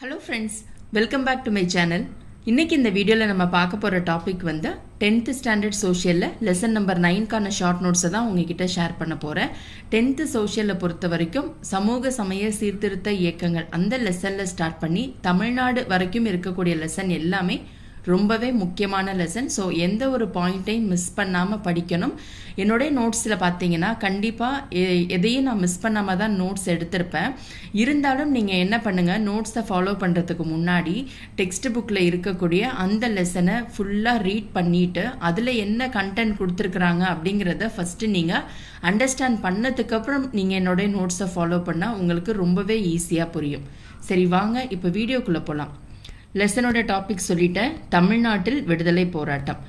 Hello friends, welcome back to my channel. இன்றைக்கி இந்த வீடியோவில் நம்ம பார்க்க போகிற டாபிக் வந்து 10th ஸ்டாண்டர்ட் சோஷியலில் லெசன் நம்பர் 9க்கான ஷார்ட் நோட்ஸை தான் உங்ககிட்ட ஷேர் பண்ண போகிறேன். 10th சோஷியலில் பொறுத்த வரைக்கும் சமூக சமய சீர்திருத்த இயக்கங்கள் அந்த லெசனில் ஸ்டார்ட் பண்ணி தமிழ்நாடு வரைக்கும் இருக்கக்கூடிய லெசன் எல்லாமே ரொம்பவே முக்கியமான லெசன். ஸோ எந்த ஒரு பாயிண்ட்டையும் மிஸ் பண்ணாமல் படிக்கணும். என்னுடைய நோட்ஸில் பார்த்தீங்கன்னா கண்டிப்பாக எதையும் நான் மிஸ் பண்ணாமல் தான் நோட்ஸ் எடுத்திருப்பேன். இருந்தாலும் நீங்கள் என்ன பண்ணுங்கள், நோட்ஸை ஃபாலோ பண்ணுறதுக்கு முன்னாடி டெக்ஸ்ட் புக்கில் இருக்கக்கூடிய அந்த லெசனை ஃபுல்லாக ரீட் பண்ணிவிட்டு அதில் என்ன கண்டென்ட் கொடுத்துருக்குறாங்க அப்படிங்கிறத ஃபஸ்ட்டு நீங்கள் அண்டர்ஸ்டாண்ட் பண்ணதுக்கப்புறம் நீங்கள் என்னுடைய நோட்ஸை ஃபாலோ பண்ணால் உங்களுக்கு ரொம்பவே ஈஸியாக புரியும். சரி, வாங்க இப்போ வீடியோக்குள்ளே போகலாம். லெசனோட டாபிக் சொல்லிட்டேன். தமிழ்நாட்டில் விடுதலை போராட்டம்.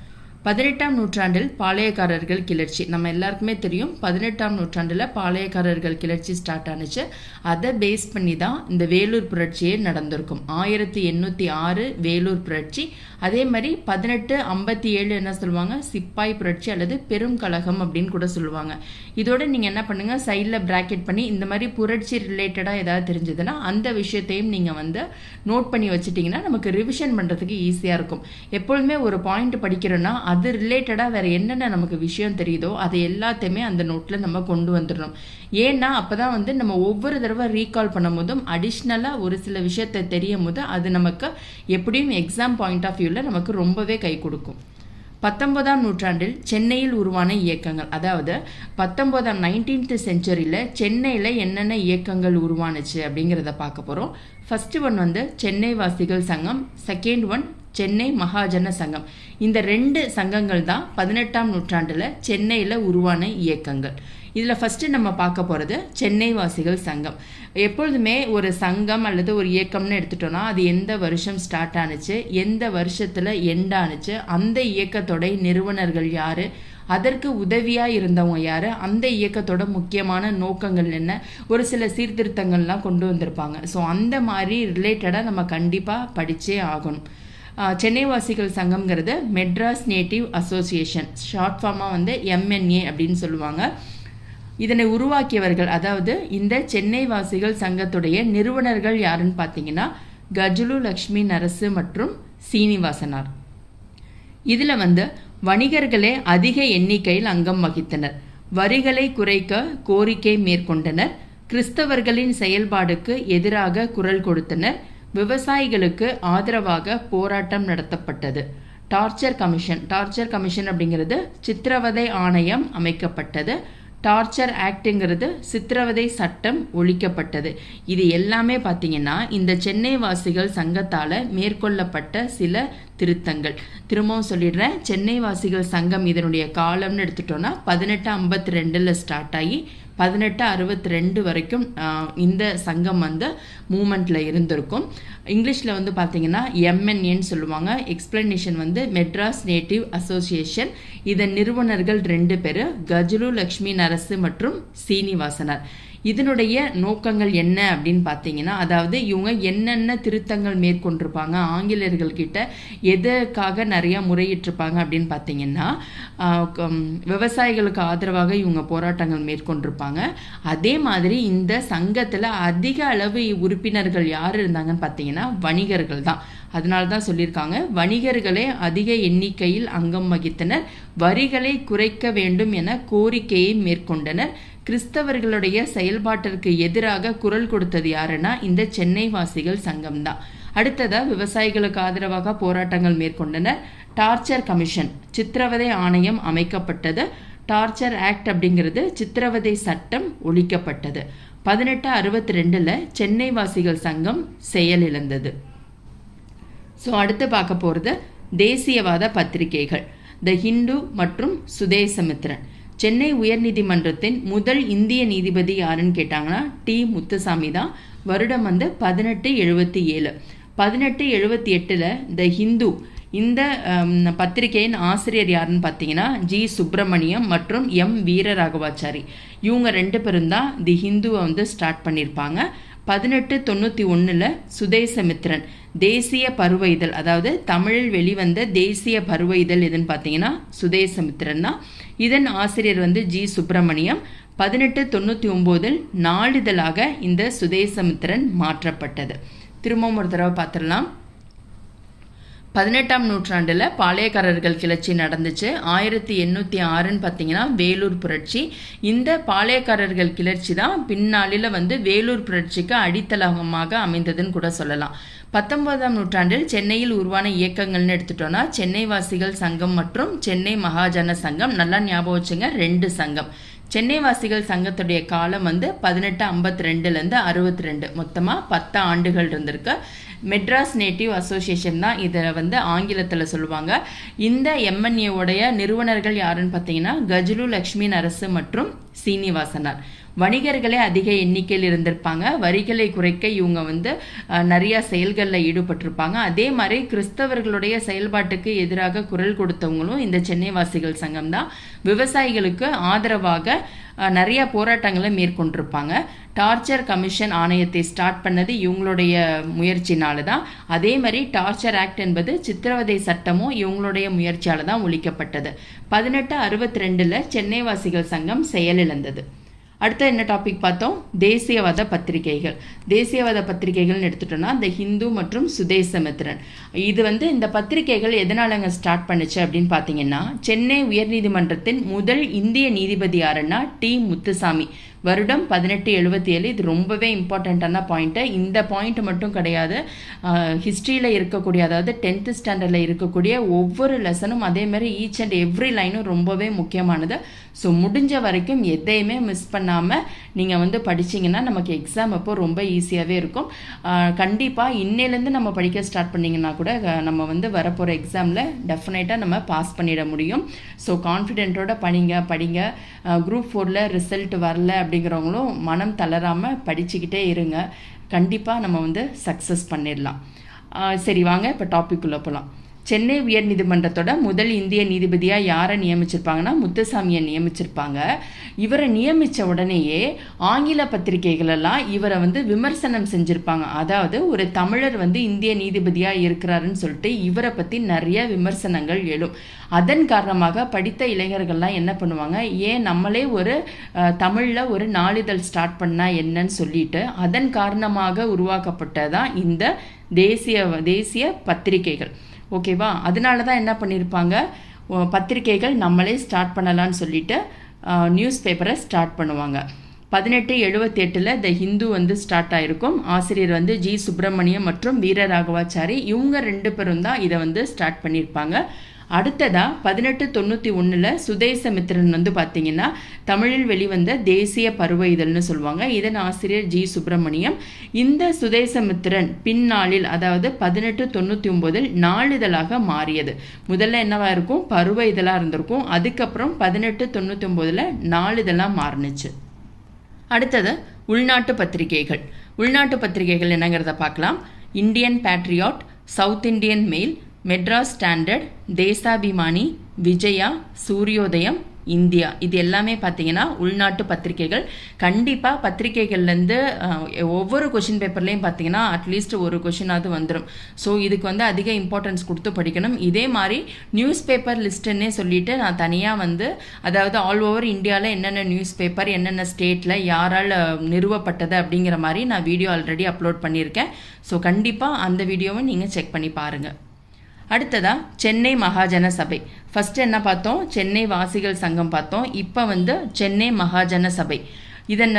18ஆம் நூற்றாண்டில் பாளையக்காரர்கள் கிளர்ச்சி. நம்ம எல்லாருக்குமே தெரியும் 18ஆம் நூற்றாண்டில் பாளையக்காரர்கள் கிளர்ச்சி ஸ்டார்ட் ஆனிச்சு. அதை பேஸ் பண்ணி தான் இந்த வேலூர் புரட்சியே நடந்திருக்கும். 1806 வேலூர் புரட்சி. அதே மாதிரி 1857 என்ன சொல்லுவாங்க, சிப்பாய் புரட்சி அல்லது பெரும் கழகம் அப்படின்னு கூட சொல்லுவாங்க. இதோட நீங்கள் என்ன பண்ணுங்கள், சைடில் பிராக்கெட் பண்ணி இந்த மாதிரி புரட்சி ரிலேட்டடாக ஏதாவது தெரிஞ்சதுன்னா அந்த விஷயத்தையும் நீங்கள் வந்து நோட் பண்ணி வச்சுட்டிங்கன்னா நமக்கு ரிவிஷன் பண்ணுறதுக்கு ஈஸியாக இருக்கும். எப்பொழுதுமே ஒரு பாயிண்ட் படிக்கிறோன்னா அது ரிலேட்டடாக வேறு என்னென்ன நமக்கு விஷயம் தெரியுதோ அதை எல்லாத்தையுமே அந்த நோட்டில் நம்ம கொண்டு வந்துடணும். ஏன்னா அப்போ தான் வந்து நம்ம ஒவ்வொரு தடவை ரீகால் பண்ணும் போதும் அடிஷ்னலாக ஒரு சில விஷயத்தை தெரியும் போது அது நமக்கு எப்படியும் எக்ஸாம் பாயிண்ட் ஆஃப் வியூவில் நமக்கு ரொம்பவே கை கொடுக்கும். 19ஆம் நூற்றாண்டில் சென்னையில் உருவான இயக்கங்கள், அதாவது 19th செஞ்சுரியில் சென்னையில் என்னென்ன இயக்கங்கள் உருவானுச்சு அப்படிங்கிறத பார்க்க போகிறோம். ஃபர்ஸ்ட் ஒன் வந்து சென்னை வாசிகள் சங்கம், செகண்ட் ஒன் சென்னை மகாஜன சங்கம். இந்த 2 சங்கங்கள் தான் 18ஆம் நூற்றாண்டில் சென்னையில் உருவான இயக்கங்கள். இதில் ஃபஸ்ட்டு நம்ம பார்க்க போகிறது சென்னை வாசிகள் சங்கம். எப்பொழுதுமே ஒரு சங்கம் அல்லது ஒரு இயக்கம்னு எடுத்துட்டோன்னா அது எந்த வருஷம் ஸ்டார்ட் ஆனுச்சு, எந்த வருஷத்தில் எண்ட் ஆனுச்சு, அந்த இயக்கத்தோட நிறுவனர்கள் யார், அதற்கு உதவியாக இருந்தவங்க யார், அந்த இயக்கத்தோட முக்கியமான நோக்கங்கள் என்ன, ஒரு சில சீர்திருத்தங்கள்லாம் கொண்டு வந்திருப்பாங்க. ஸோ அந்த மாதிரி ரிலேட்டடாக நம்ம கண்டிப்பாக படித்தே ஆகணும். சென்னை வாசிகள் சங்கம்ங்கிறது மெட்ராஸ் நேட்டிவ் அசோசியேஷன், ஷார்ட் ஃபார்மாக வந்து MNA அப்படின்னு சொல்லுவாங்க. இதனை உருவாக்கியவர்கள், அதாவது இந்த சென்னை வாசிகள் சங்கத்துடைய நிறுவனர்கள் யாருன்னு பார்த்தீங்கன்னா கஜுலு லக்ஷ்மி நரசு மற்றும் சீனிவாசனார். இதில் வந்து வணிகர்களே அதிக எண்ணிக்கையில் அங்கம் வகித்தனர். வரிகளை குறைக்க கோரிக்கை மேற்கொண்டனர். கிறிஸ்தவர்களின் செயல்பாடுக்கு எதிராக குரல் கொடுத்தனர். விவசாயிகளுக்கு ஆதரவாக போராட்டம் நடத்தப்பட்டது. டார்ச்சர் கமிஷன் அப்படிங்கிறது சித்திரவதை ஆணையம் அமைக்கப்பட்டது. டார்ச்சர் ஆக்டுங்கிறது சித்திரவதை சட்டம் ஒழிக்கப்பட்டது. இது எல்லாமே பார்த்தீங்கன்னா இந்த சென்னை வாசிகள் சங்கத்தால் மேற்கொள்ளப்பட்ட சில திருத்தங்கள். திரும்பவும் சொல்லிடுறேன், சென்னை வாசிகள் சங்கம் இதனுடைய காலம்னு எடுத்துட்டோன்னா 1852 ஸ்டார்ட் ஆகி 1862 வரைக்கும் இந்த சங்கம் வந்து மூமெண்ட்டில் இருந்திருக்கும். இங்கிலீஷில் வந்து பார்த்தீங்கன்னா MNAன்னு சொல்லுவாங்க. எக்ஸ்பிளனேஷன் வந்து மெட்ராஸ் நேட்டிவ் அசோசியேஷன். இதன் நிறுவனர்கள் 2 பேர், கஜுலு லக்ஷ்மி நரசு மற்றும் சீனிவாசனார். இதனுடைய நோக்கங்கள் என்ன அப்படின்னு பார்த்தீங்கன்னா, அதாவது இவங்க என்னென்ன திருத்தங்கள் மேற்கொண்டிருப்பாங்க, ஆங்கிலேயர்கள்கிட்ட எதுக்காக நிறையா முறையிட்டிருப்பாங்க அப்படின்னு பார்த்தீங்கன்னா, விவசாயிகளுக்கு ஆதரவாக இவங்க போராட்டங்கள் மேற்கொண்டிருப்பாங்க. அதே மாதிரி இந்த சங்கத்தில் அதிக அளவு உறுப்பினர்கள் யார் இருந்தாங்கன்னு பார்த்தீங்கன்னா வணிகர்கள் தான். அதனால தான் சொல்லியிருக்காங்க, வணிகர்களே அதிக எண்ணிக்கையில் அங்கம் வகித்தனர். வரிகளை குறைக்க வேண்டும் என கோரிக்கையை மேற்கொண்டனர். கிறிஸ்தவர்களுடைய செயல்பாட்டிற்கு எதிராக குரல் கொடுத்தது யாருன்னா இந்த சென்னை வாசிகள் சங்கம் தான். அடுத்ததாக விவசாயிகளுக்கு ஆதரவாக போராட்டங்கள் மேற்கொண்டனர். டார்ச்சர் கமிஷன், சித்திரவதை ஆணையம் அமைக்கப்பட்டது. டார்ச்சர் ஆக்ட் அப்படிங்கிறது சித்திரவதை சட்டம் ஒழிக்கப்பட்டது. 1862 சென்னை வாசிகள் சங்கம் செயலிழந்தது. ஸோ அடுத்து பார்க்க போகிறது தேசியவாத பத்திரிகைகள், த ஹிந்து மற்றும் சுதேசமித்ரன். சென்னை உயர்நீதிமன்றத்தின் முதல் இந்திய நீதிபதி யாருன்னு கேட்டாங்கன்னா டி முத்துசாமி தான். வருடம் வந்து 1877. 1878 த ஹிந்து இந்த பத்திரிகையின் ஆசிரியர் யாருன்னு பார்த்தீங்கன்னா ஜி சுப்பிரமணியம் மற்றும் வீரராகவாச்சாரி. இவங்க 2 பேரும் தான் தி ஹிந்துவை வந்து ஸ்டார்ட் பண்ணியிருப்பாங்க. 1891 சுதேசமித்ரன் தேசிய பருவ இதழ், அதாவது தமிழில் வெளிவந்த தேசிய பருவ இதழ் எதுன்னு பார்த்தீங்கன்னா சுதேசமித்ரன் தான். இதன் ஆசிரியர் வந்து ஜி சுப்பிரமணியம். 1899 நாளிதழாக இந்த சுதேசமித்ரன் மாற்றப்பட்டது. திரும்பவும் ஒரு தடவை பார்த்துடலாம். 18ஆம் நூற்றாண்டில் பாளையக்காரர்கள் கிளர்ச்சி நடந்துச்சு. 1806ன்னு பார்த்தீங்கன்னா வேலூர் புரட்சி. இந்த பாளையக்காரர்கள் கிளர்ச்சி தான் பின்னாளில் வேலூர் புரட்சிக்கு அடித்தளமாக அமைந்ததுன்னு கூட சொல்லலாம். 19ஆம் நூற்றாண்டில் சென்னையில் உருவான இயக்கங்கள்னு எடுத்துட்டோம்னா சென்னை வாசிகள் சங்கம் மற்றும் சென்னை மகாஜன சங்கம். நல்லா ஞாபகம் வச்சுங்க, 2 சங்கம். சென்னை வாசிகள் சங்கத்துடைய காலம் 1852லேருந்து 62, மொத்தமாக 10 ஆண்டுகள் இருந்திருக்கு. மெட்ராஸ் நேட்டிவ் அசோசியேஷன் தான் இதை ஆங்கிலத்தில் சொல்லுவாங்க. இந்த எம்என்ஏவுடைய நிறுவனர்கள் யாருன்னு பார்த்தீங்கன்னா கஜுலு லக்ஷ்மி நரசு மற்றும் சீனிவாசனார். வணிகர்களே அதிக எண்ணிக்கையில் இருந்திருப்பாங்க. வரிகளை குறைக்க இவங்க நிறைய செயல்களில் ஈடுபட்டிருப்பாங்க. அதே மாதிரி கிறிஸ்தவர்களுடைய செயல்பாட்டுக்கு எதிராக குரல் கொடுத்தவங்களும் இந்த சென்னை வாசிகள் சங்கம் தான். விவசாயிகளுக்கு ஆதரவாக நிறைய போராட்டங்களை மேற்கொண்டிருப்பாங்க. டார்ச்சர் கமிஷன் ஆணையத்தை ஸ்டார்ட் பண்ணது இவங்களுடைய முயற்சினால தான். அதே மாதிரி டார்ச்சர் ஆக்ட் என்பது சித்திரவதை சட்டமும் இவங்களுடைய முயற்சியால் தான் ஒழிக்கப்பட்டது. 1862 சென்னை வாசிகள் சங்கம் செயலிழந்தது. அடுத்த என்ன டாபிக் பார்த்தோம்? தேசியவாத பத்திரிகைகள். தேசியவாத பத்திரிகைகள்னு எடுத்துட்டோம்னா இந்த ஹிந்து மற்றும் சுதேசமித்திரன். இது இந்த பத்திரிகைகள் எதனால அங்கே ஸ்டார்ட் பண்ணுச்சு அப்படின்னு பார்த்தீங்கன்னா, சென்னை உயர்நீதிமன்றத்தின் முதல் இந்திய நீதிபதி யாருன்னா டி முத்துசாமி. வருடம் 1877. இது ரொம்பவே இம்பார்ட்டண்ட்டான பாயிண்ட்டு. இந்த பாயிண்ட் மட்டும் கிடையாது, ஹிஸ்ட்ரியில் இருக்கக்கூடிய, அதாவது 10th ஸ்டாண்டர்டில் இருக்கக்கூடிய ஒவ்வொரு லெசனும் அதே மாதிரி ஈச் அண்ட் எவ்ரி லைனும் ரொம்பவே முக்கியமானது. ஸோ முடிஞ்ச வரைக்கும் எதையுமே மிஸ் பண்ணாமல் நீங்கள் படிச்சிங்கன்னா நமக்கு எக்ஸாம் அப்போ ரொம்ப ஈஸியாகவே இருக்கும். கண்டிப்பாக இன்னையிலேருந்து நம்ம படிக்க ஸ்டார்ட் பண்ணிங்கன்னா கூட நம்ம வரப்போகிற எக்ஸாமில் டெஃபினட்டாக நம்ம பாஸ் பண்ணிட முடியும். ஸோ கான்ஃபிடென்ட்டோட படிங்க. குரூப் 4ல் ரிசல்ட் வரல அப்படிங்கிறவங்களும் மனம் தளராமல் படிச்சுக்கிட்டே இருங்க. கண்டிப்பாக நம்ம சக்ஸஸ் பண்ணிடலாம். சரி, வாங்க இப்போ டாபிக் உள்ள போகலாம். சென்னை உயர்நீதிமன்றத்தோட முதல் இந்திய நீதிபதியாக யாரை நியமிச்சிருப்பாங்கன்னா முத்துசாமியை நியமிச்சிருப்பாங்க. இவரை நியமித்த உடனேயே ஆங்கில பத்திரிகைகளெல்லாம் இவரை விமர்சனம் செஞ்சுருப்பாங்க. அதாவது ஒரு தமிழர் இந்திய நீதிபதியாக இருக்கிறாருன்னு சொல்லிட்டு இவரை பற்றி நிறைய விமர்சனங்கள் எழும். அதன் காரணமாக படித்த இளைஞர்கள்லாம் என்ன பண்ணுவாங்க, ஏன் நம்மளே ஒரு தமிழில் ஒரு நாளிதழ் ஸ்டார்ட் பண்ணால் என்னன்னு சொல்லிட்டு அதன் காரணமாக உருவாக்கப்பட்டதான் இந்த தேசிய பத்திரிகைகள். ஓகேவா? அதனால தான் என்ன பண்ணியிருப்பாங்க, பத்திரிகைகள் நம்மளே ஸ்டார்ட் பண்ணலான்னு சொல்லிட்டு நியூஸ் பேப்பரை ஸ்டார்ட் பண்ணுவாங்க. 1878 த ஹிந்து ஸ்டார்ட் ஆகிருக்கும். ஆசிரியர் ஜி சுப்பிரமணியம் மற்றும் வீரராகவாச்சாரி. இவங்க 2 பேரும் தான் இதை ஸ்டார்ட் பண்ணியிருப்பாங்க. அடுத்ததா 1891 சுதேசமித்திரன் பார்த்தீங்கன்னா தமிழில் வெளிவந்த தேசிய பருவ இதழ்னு சொல்லுவாங்க. இதன் ஆசிரியர் ஜி சுப்பிரமணியம். இந்த சுதேசமித்திரன் பின்னாளில், அதாவது 1899 நாளிதழாக மாறியது. முதல்ல என்னவா இருக்கும், பருவ இதழாக இருந்திருக்கும். அதுக்கப்புறம் 1899 நாளிதழாக மாறினுச்சு. அடுத்தது உள்நாட்டு பத்திரிகைகள். உள்நாட்டு பத்திரிகைகள் என்னங்கிறத பார்க்கலாம். Indian Patriot, South Indian Mail, Madras Standard, Desabhimani, Vijaya, Suryodayam, India. இது எல்லாமே பார்த்தீங்கன்னா உள்நாட்டு பத்திரிகைகள். கண்டிப்பாக பத்திரிகைகள்லேருந்து ஒவ்வொரு கொஷின் பேப்பர்லேயும் பார்த்தீங்கன்னா அட்லீஸ்ட் ஒரு கொஷினாவது வந்துடும். ஸோ இதுக்கு அதிக இம்பார்ட்டன்ஸ் கொடுத்து படிக்கணும். இதே மாதிரி நியூஸ் பேப்பர் லிஸ்ட்டுன்னே சொல்லிட்டு நான் தனியாக அதாவது ஆல் ஓவர் இந்தியாவில் என்னென்ன நியூஸ் பேப்பர் என்னென்ன ஸ்டேட்டில் யாரால் நிறுவப்பட்டது அப்படிங்கிற மாதிரி நான் வீடியோ ஆல்ரெடி அப்லோட் பண்ணியிருக்கேன். ஸோ கண்டிப்பாக அந்த வீடியோவை நீங்கள் செக் பண்ணி பாருங்கள். அடுத்ததா சென்னை மகாஜன சபை. ஃபர்ஸ்ட் என்ன பார்த்தோம், சென்னை வாசிகள் சங்கம் பார்த்தோம். இப்போ சென்னை மகாஜன சபை. இதன்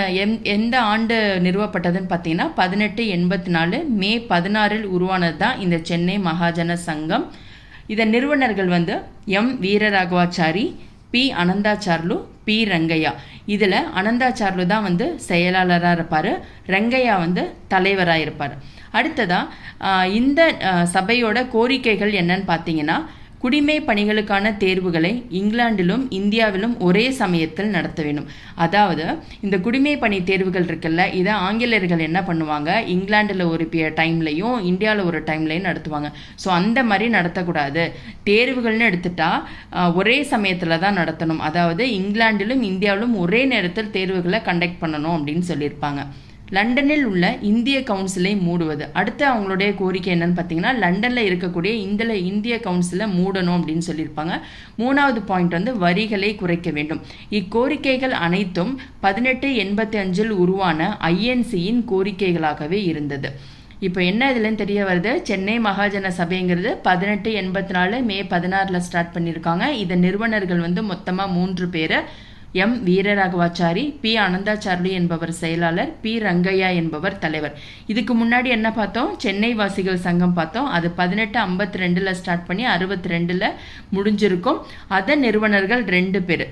எந்த ஆண்டு நிறுவப்பட்டதுன்னு பார்த்தீங்கன்னா 1884 மே 16 உருவானது தான் இந்த சென்னை மகாஜன சங்கம். இதன் நிறுவனர்கள் M Veeraraghavachari, P Anandacharlu, P Rangaiah. இதில் அனந்தாச்சார்லு தான் செயலாளராக இருப்பார், ரங்கையா தலைவராக இருப்பார். அடுத்ததாக இந்த சபையோட கோரிக்கைகள் என்னன்னு பார்த்தீங்கன்னா, குடிமை பணிகளுக்கான தேர்வுகளை இங்கிலாந்திலும் இந்தியாவிலும் ஒரே சமயத்தில் நடத்த வேண்டும். அதாவது இந்த குடிமை பணி தேர்வுகள் இருக்குல்ல, இதை ஆங்கிலேயர்கள் என்ன பண்ணுவாங்க, இங்கிலாண்டில் ஒரு டைம்லையும் இந்தியாவில் ஒரு டைம்லையும் நடத்துவாங்க. ஸோ அந்த மாதிரி நடத்தக்கூடாது. தேர்வுகள்னு எடுத்துட்டா ஒரே சமயத்தில் தான் நடத்தணும். அதாவது இங்கிலாந்திலும் இந்தியாவிலும் ஒரே நேரத்தில் தேர்வுகளை கண்டக்ட் பண்ணணும் அப்படின்னு சொல்லியிருப்பாங்க. லண்டனில் உள்ள இந்திய கவுன்சிலை மூடுவது. அடுத்து அவங்களுடைய கோரிக்கை என்னன்னு பார்த்தீங்கன்னா, லண்டனில் இருக்கக்கூடிய இந்திய கவுன்சிலை மூடணும் அப்படின்னு சொல்லியிருப்பாங்க. 3வது பாயிண்ட் வரிகளை குறைக்க வேண்டும். இக்கோரிக்கைகள் அனைத்தும் 1885 உருவான ஐஎன்சியின் கோரிக்கைகளாகவே இருந்தது. இப்போ என்ன இதுலன்னு தெரிய வருது, சென்னை மகாஜன சபைங்கிறது 1884 மே 16 ஸ்டார்ட் பண்ணியிருக்காங்க. இதன் நிறுவனர்கள் வந்து மொத்தமாக 3 பேர். எம் வீரராகவாச்சாரி, பி அனந்தாச்சார்லு என்பவர் செயலாளர், பி ரங்கையா என்பவர் தலைவர். இதுக்கு முன்னாடி என்ன பார்த்தோம், சென்னை வாசிகள் சங்கம் பார்த்தோம். அது 1852 ஸ்டார்ட் பண்ணி 62 முடிஞ்சிருக்கும். அதன் நிறுவனர்கள் 2 பேர்,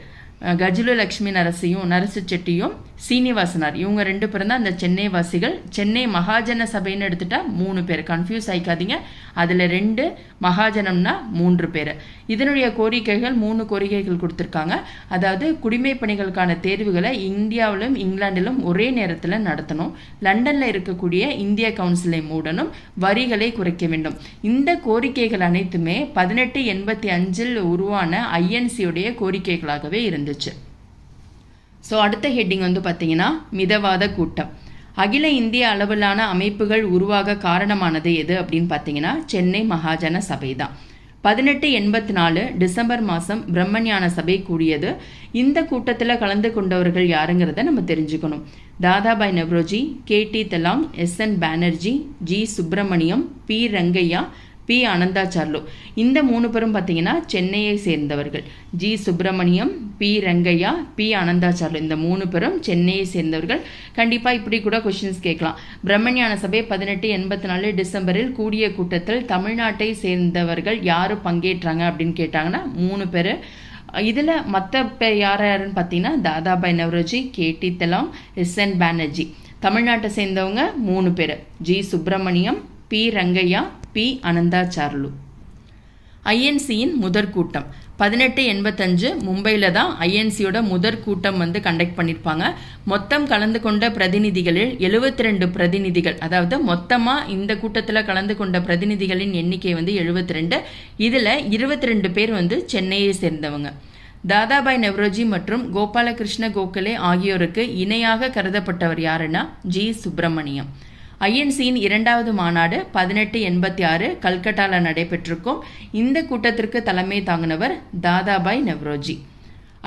கஜுலு லக்ஷ்மி நரசு செட்டியும் சீனிவாசனார். இவங்க 2 பேரும் தான் அந்த சென்னை வாசிகள். சென்னை மகாஜன சபைன்னு எடுத்துட்டா 3 பேர், கன்ஃபியூஸ் ஆயிக்காதீங்க. அதில் 2, மகாஜனம்னா 3 பேர். இதனுடைய கோரிக்கைகள் 3 கோரிக்கைகள் கொடுத்துருக்காங்க. அதாவது குடிமை பணிகளுக்கான தேர்வுகளை இந்தியாவிலும் இங்கிலாந்திலும் ஒரே நேரத்தில் நடத்தணும், லண்டனில் இருக்கக்கூடிய இந்திய கவுன்சிலை மூடணும், வரிகளை குறைக்க வேண்டும். இந்த கோரிக்கைகள் அனைத்துமே 1885 உருவான ஐஎன்சியுடைய கோரிக்கைகளாகவே இருந்துச்சு. ஸோ அடுத்த ஹெட்டிங் வந்து பார்த்தீங்கன்னா மிதவாத கூட்டம். அகில இந்திய அளவிலான அமைப்புகள் உருவாக காரணமானது எது அப்படின்னு பார்த்தீங்கன்னா சென்னை மகாஜன சபை தான். 1884 டிசம்பர் மாதம் பிரம்மஞான சபை கூடியது. இந்த கூட்டத்தில் கலந்து கொண்டவர்கள் யாருங்கிறத நம்ம தெரிஞ்சுக்கணும். Dadabhai Naoroji, KT Telang, SN Banerjee, G Subramaniam, P Rangaiah, P Anandacharlu. இந்த 3 பேரும் பார்த்தீங்கன்னா சென்னையை சேர்ந்தவர்கள். G Subramaniam, P Rangaiah, P Anandacharlu, இந்த 3 பேரும் சென்னையை சேர்ந்தவர்கள். கண்டிப்பாக இப்படி கூட கொஸ்டின்ஸ் கேட்கலாம். பிரம்மஞான சபை 1884 டிசம்பரில் கூடிய கூட்டத்தில் தமிழ்நாட்டை சேர்ந்தவர்கள் யார் பங்கேற்றாங்க அப்படின்னு கேட்டாங்கன்னா 3 பேர். இதில் மற்ற பேர் யாருன்னு பார்த்தீங்கன்னா தாதாபாய் நவ்ரோஜி, KT தெலாம், SN பானர்ஜி. தமிழ்நாட்டை சேர்ந்தவங்க 3 பேர், G Subramaniam, P Rangaiah, P Anandacharlu. ஐஎன்சியின் முதற் கூட்டம் 1885 மும்பையில் தான் ஐஎன்சியோட முதற் கூட்டம் வந்து கண்டக்ட் பண்ணியிருப்பாங்க. மொத்தம் கலந்து கொண்ட பிரதிநிதிகளில் 72 பிரதிநிதிகள், அதாவது மொத்தமாக இந்த கூட்டத்தில் கலந்து கொண்ட பிரதிநிதிகளின் எண்ணிக்கை வந்து 72. இதில் 22 பேர் வந்து சென்னையை சேர்ந்தவங்க. தாதாபாய் நவ்ரோஜி மற்றும் கோபாலகிருஷ்ண கோகலே ஆகியோருக்கு இணையாக கருதப்பட்டவர் யாருன்னா G சுப்பிரமணியம். ஐஎன்சியின் 2வது மாநாடு 1886 கல்கட்டாவில் நடைபெற்றிருக்கும். இந்த கூட்டத்திற்கு தலைமை தாங்கினவர் தாதாபாய் நவ்ரோஜி.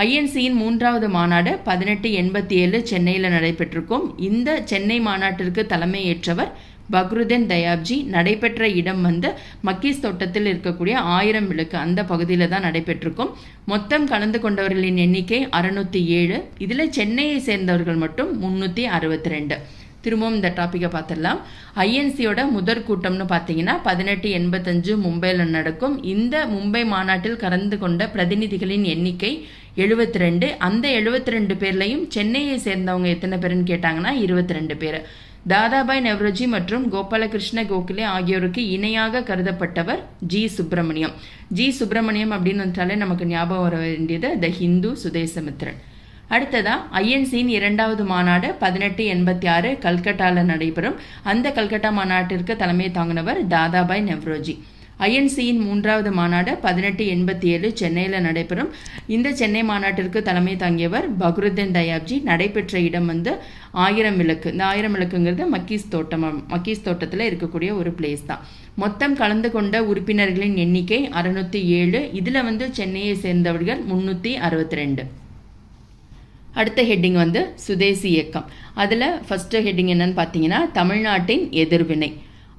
ஐஎன்சியின் 3வது மாநாடு 1887 சென்னையில் நடைபெற்றிருக்கும். இந்த சென்னை மாநாட்டிற்கு தலைமை ஏற்றவர் பக்ருதீன் தயாப்ஜி. நடைபெற்ற இடம் வந்து மக்கீஸ் தோட்டத்தில் இருக்கக்கூடிய 1000 விளக்கு அந்த பகுதியில் தான் நடைபெற்றிருக்கும். மொத்தம் கலந்து கொண்டவர்களின் எண்ணிக்கை 607. இதில் சென்னையை சேர்ந்தவர்கள் மட்டும் 362. திரும்பவும் இந்த டாப்பிக்கை பார்த்துடலாம். ஐஎன்சியோட முதற் கூட்டம்னு பார்த்தீங்கன்னா 1885 மும்பையில் நடக்கும். இந்த மும்பை மாநாட்டில் கலந்து கொண்ட பிரதிநிதிகளின் எண்ணிக்கை 72. அந்த 72 பேர்லையும் சென்னையை சேர்ந்தவங்க எத்தனை பேருன்னு கேட்டாங்கன்னா 22 பேர். தாதாபாய் நவ்ரோஜி மற்றும் கோபாலகிருஷ்ண கோகலே ஆகியோருக்கு இணையாக கருதப்பட்டவர் G சுப்பிரமணியம். G சுப்பிரமணியம் அப்படின்னு வந்தாலே நமக்கு ஞாபகம் வர வேண்டியது த ஹிந்து சுதேசமித்ரன். அடுத்ததா ஐஎன்சியின் 2வது மாநாடு 1886 கல்கட்டாவில் நடைபெறும். அந்த கல்கட்டா மாநாட்டிற்கு தலைமை தாங்கினவர் தாதாபாய் நவ்ரோஜி. ஐஎன்சியின் 3வது மாநாடு 1887 சென்னையில் நடைபெறும். இந்த சென்னை மாநாட்டிற்கு தலைமை தாங்கியவர் பக்ருதீன் தயாப்ஜி. நடைபெற்ற இடம் வந்து 1000 விளக்கு. இந்த 1000 விளக்குங்கிறது மக்கீஸ் தோட்டத்தில் இருக்கக்கூடிய ஒரு பிளேஸ் தான். மொத்தம் கலந்து கொண்ட உறுப்பினர்களின் எண்ணிக்கை 607. இதில் வந்து சென்னையை சேர்ந்தவர்கள் 362. அடுத்த ஹெட்டிங் வந்து சுதேசி இயக்கம். அதில் ஃபஸ்ட்டு ஹெட்டிங் என்னன்னு பார்த்தீங்கன்னா தமிழ்நாட்டின் எதிர்வினை.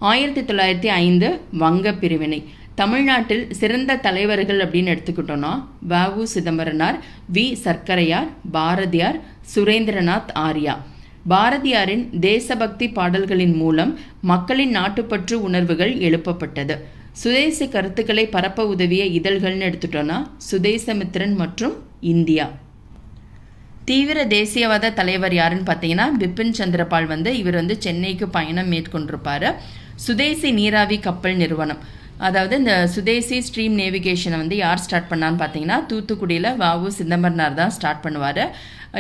1905 வங்க பிரிவினை. தமிழ்நாட்டில் சிறந்த தலைவர்கள் அப்படின்னு எடுத்துக்கிட்டோன்னா வ.உ. சிதம்பரனார், வி. சர்க்கரையார், பாரதியார், சுரேந்திரநாத் ஆர்யா. பாரதியாரின் தேசபக்தி பாடல்களின் மூலம் மக்களின் நாட்டுப்பற்று உணர்வுகள் எழுப்பப்பட்டது. சுதேசி கருத்துக்களை பரப்ப உதவிய இதழ்கள்னு எடுத்துட்டோன்னா சுதேசமித்ரன் மற்றும் இந்தியா. தீவிர தேசியவாத தலைவர் யாருன்னு பார்த்தீங்கன்னா பிபின் சந்திரபால். இவர் சென்னைக்கு பயணம் மேற்கொண்டிருப்பார். சுதேசி நீராவி கப்பல் நிறுவனம், அதாவது இந்த சுதேசி ஸ்ட்ரீம் நேவிகேஷனை யார் ஸ்டார்ட் பண்ணான்னு பார்த்தீங்கன்னா தூத்துக்குடியில் வ.உ. சிதம்பரனார் தான் ஸ்டார்ட் பண்ணுவார்.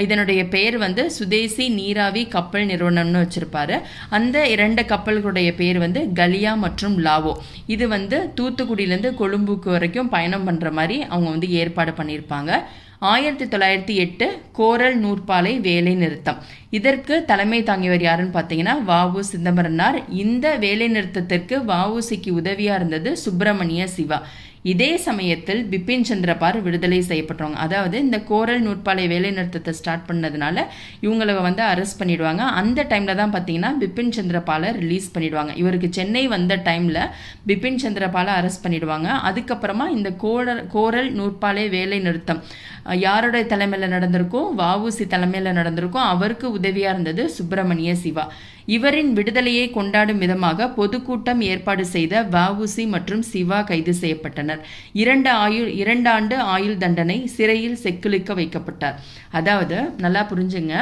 இதனுடைய பெயர் சுதேசி நீராவி கப்பல் நிறுவனம்னு வச்சுருப்பார். அந்த 2 கப்பல்களுடைய பேர் கலியா மற்றும் லாவோ. இது தூத்துக்குடியிலேருந்து கொழும்புக்கு வரைக்கும் பயணம் பண்ணுற மாதிரி அவங்க ஏற்பாடு பண்ணியிருப்பாங்க. 1908 கோரல் நூற்பாலை வேலை நிறுத்தம். இதற்கு தலைமை தாங்கியவர் யாருன்னு பார்த்தீங்கன்னா வ.உ. சிதம்பரனார். இந்த வேலை நிறுத்தத்திற்கு வ.உ.சிக்கு உதவியாக இருந்தது சுப்பிரமணிய சிவா. இதே சமயத்தில் பிபின் சந்திரபால் விடுதலை செய்யப்பட்டவங்க. அதாவது இந்த கோரல் நூற்பாலை வேலை நிறுத்தத்தை ஸ்டார்ட் பண்ணதுனால இவங்களை வந்து அரெஸ்ட் பண்ணிடுவாங்க. அந்த டைமில் தான் பார்த்தீங்கன்னா பிபின் சந்திரபாலை ரிலீஸ் பண்ணிடுவாங்க. இவருக்கு சென்னை வந்த டைமில் பிபின் சந்திரபாலை அரெஸ்ட் பண்ணிடுவாங்க. அதுக்கப்புறமா இந்த கோரல் நூற்பாலை வேலை நிறுத்தம் யாரோட தலைமையில் நடந்திருக்கும், வஉசி தலைமையில் நடந்திருக்கும். அவருக்கு உதவியாக இருந்தது சுப்பிரமணிய சிவா. இவரின் விடுதலையை கொண்டாடும் விதமாக பொதுக்கூட்டம் ஏற்பாடு செய்த வஉசி மற்றும் சிவா கைது செய்யப்பட்டனர். 2 ஆண்டு ஆயுள் தண்டனை, சிறையில் செக்கிழுக்க வைக்கப்பட்டார். அதாவது நல்லா புரிஞ்சுங்க,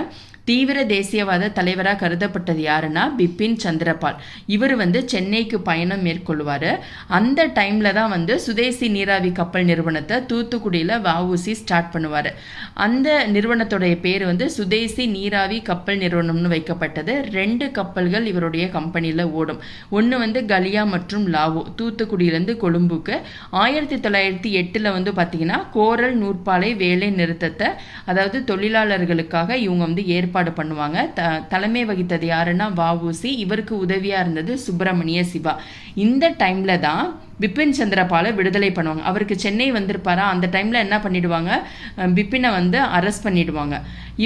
தீவிர தேசியவாத தலைவராக கருதப்பட்டது யாருன்னா பிபின் சந்திரபால். இவர் வந்து சென்னைக்கு பயணம் மேற்கொள்வார். அந்த டைமில் தான் வந்து சுதேசி நீராவி கப்பல் நிறுவனத்தை தூத்துக்குடியில் வஉசி ஸ்டார்ட் பண்ணுவார். அந்த நிறுவனத்துடைய பேர் வந்து சுதேசி நீராவி கப்பல் நிறுவனம்னு வைக்கப்பட்டது. 2 கப்பல்கள் இவருடைய கம்பெனியில் ஓடும். ஒன்று வந்து கலியா மற்றும் லாவோ, தூத்துக்குடியிலேருந்து கொழும்புக்கு. 1908 வந்து பார்த்தீங்கன்னா கோரல் நூற்பாலை வேலை நிறுத்தத்தை, அதாவது தொழிலாளர்களுக்காக இவங்க வந்து ஏற்பாடு பண்ணுவாங்க. தலைமை வகித்தது யாருன்னா வஉசி. இவருக்கு உதவியா இருந்தது சுப்பிரமணிய சிவா. இந்த டைம்ல தான் பிபின் சந்திரபாலை விடுதலை பண்ணுவாங்க. அவருக்கு சென்னை வந்திருப்பாரா, அந்த டைம்ல என்ன பண்ணிடுவாங்க, பிபினை வந்து அரெஸ்ட் பண்ணிடுவாங்க.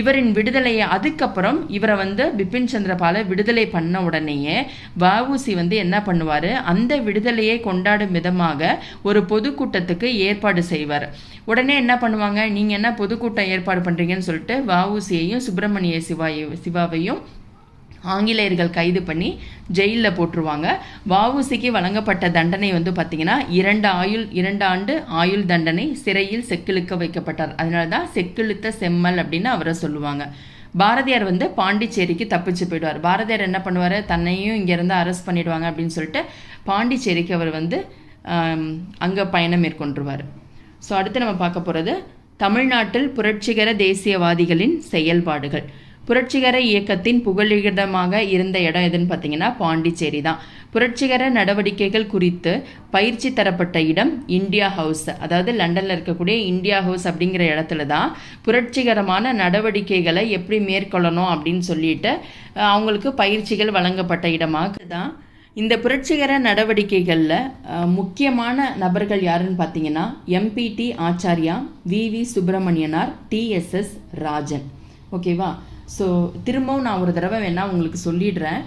இவரின் விடுதலையை அதுக்கப்புறம் இவரை வந்து பிபின் சந்திரபாலை விடுதலை பண்ண உடனேயே வஉசி வந்து என்ன பண்ணுவார், அந்த விடுதலையை கொண்டாடும் விதமாக ஒரு பொதுக்கூட்டத்துக்கு ஏற்பாடு செய்வார். உடனே என்ன பண்ணுவாங்க, நீங்கள் என்ன பொதுக்கூட்டம் ஏற்பாடு பண்ணுறீங்கன்னு சொல்லிட்டு வஉசியையும் சுப்பிரமணிய சிவாவையும் ஆங்கிலேயர்கள் கைது பண்ணி ஜெயிலில் போட்டுருவாங்க. வஉசிக்கு வழங்கப்பட்ட தண்டனை வந்து பார்த்தீங்கன்னா 2 ஆண்டு ஆயுள் தண்டனை, சிறையில் செக்கிழுக்க வைக்கப்பட்டார். அதனால தான் செக்கிழுத்த செம்மல் அப்படின்னு அவரை சொல்லுவாங்க. பாரதியார் வந்து பாண்டிச்சேரிக்கு தப்பிச்சு போயிடுவார். பாரதியார் என்ன பண்ணுவார், தன்னையும் இங்கேருந்து அரெஸ்ட் பண்ணிடுவாங்க அப்படின்னு சொல்லிட்டு பாண்டிச்சேரிக்கு அவர் வந்து அங்கே பயணம் மேற்கொண்டுருவார். ஸோ அடுத்து நம்ம பார்க்க போகிறது தமிழ்நாட்டில் புரட்சிகர தேசியவாதிகளின் செயல்பாடுகள். புரட்சிகர இயக்கத்தின் புகலிடமாக இருந்த இடம் எதுன்னு பார்த்தீங்கன்னா பாண்டிச்சேரி தான். புரட்சிகர நடவடிக்கைகள் குறித்து பயிற்சி தரப்பட்ட இடம் இந்தியா ஹவுஸ். அதாவது லண்டனில் இருக்கக்கூடிய இந்தியா ஹவுஸ் அப்படிங்கிற இடத்துல தான் புரட்சிகரமான நடவடிக்கைகளை எப்படி மேற்கொள்ளணும் அப்படின்னு சொல்லிட்டு அவங்களுக்கு பயிற்சிகள் வழங்கப்பட்ட இடமாக தான். இந்த புரட்சிகர நடவடிக்கைகளில் முக்கியமான நபர்கள் யாருன்னு பார்த்தீங்கன்னா எம்பிடி ஆச்சாரியா, விவி சுப்பிரமணியனார், டிஎஸ்எஸ் ராஜன். ஓகேவா? ஸோ திரும்பவும் நான் ஒரு தடவை வேணால் உங்களுக்கு சொல்லிடுறேன்.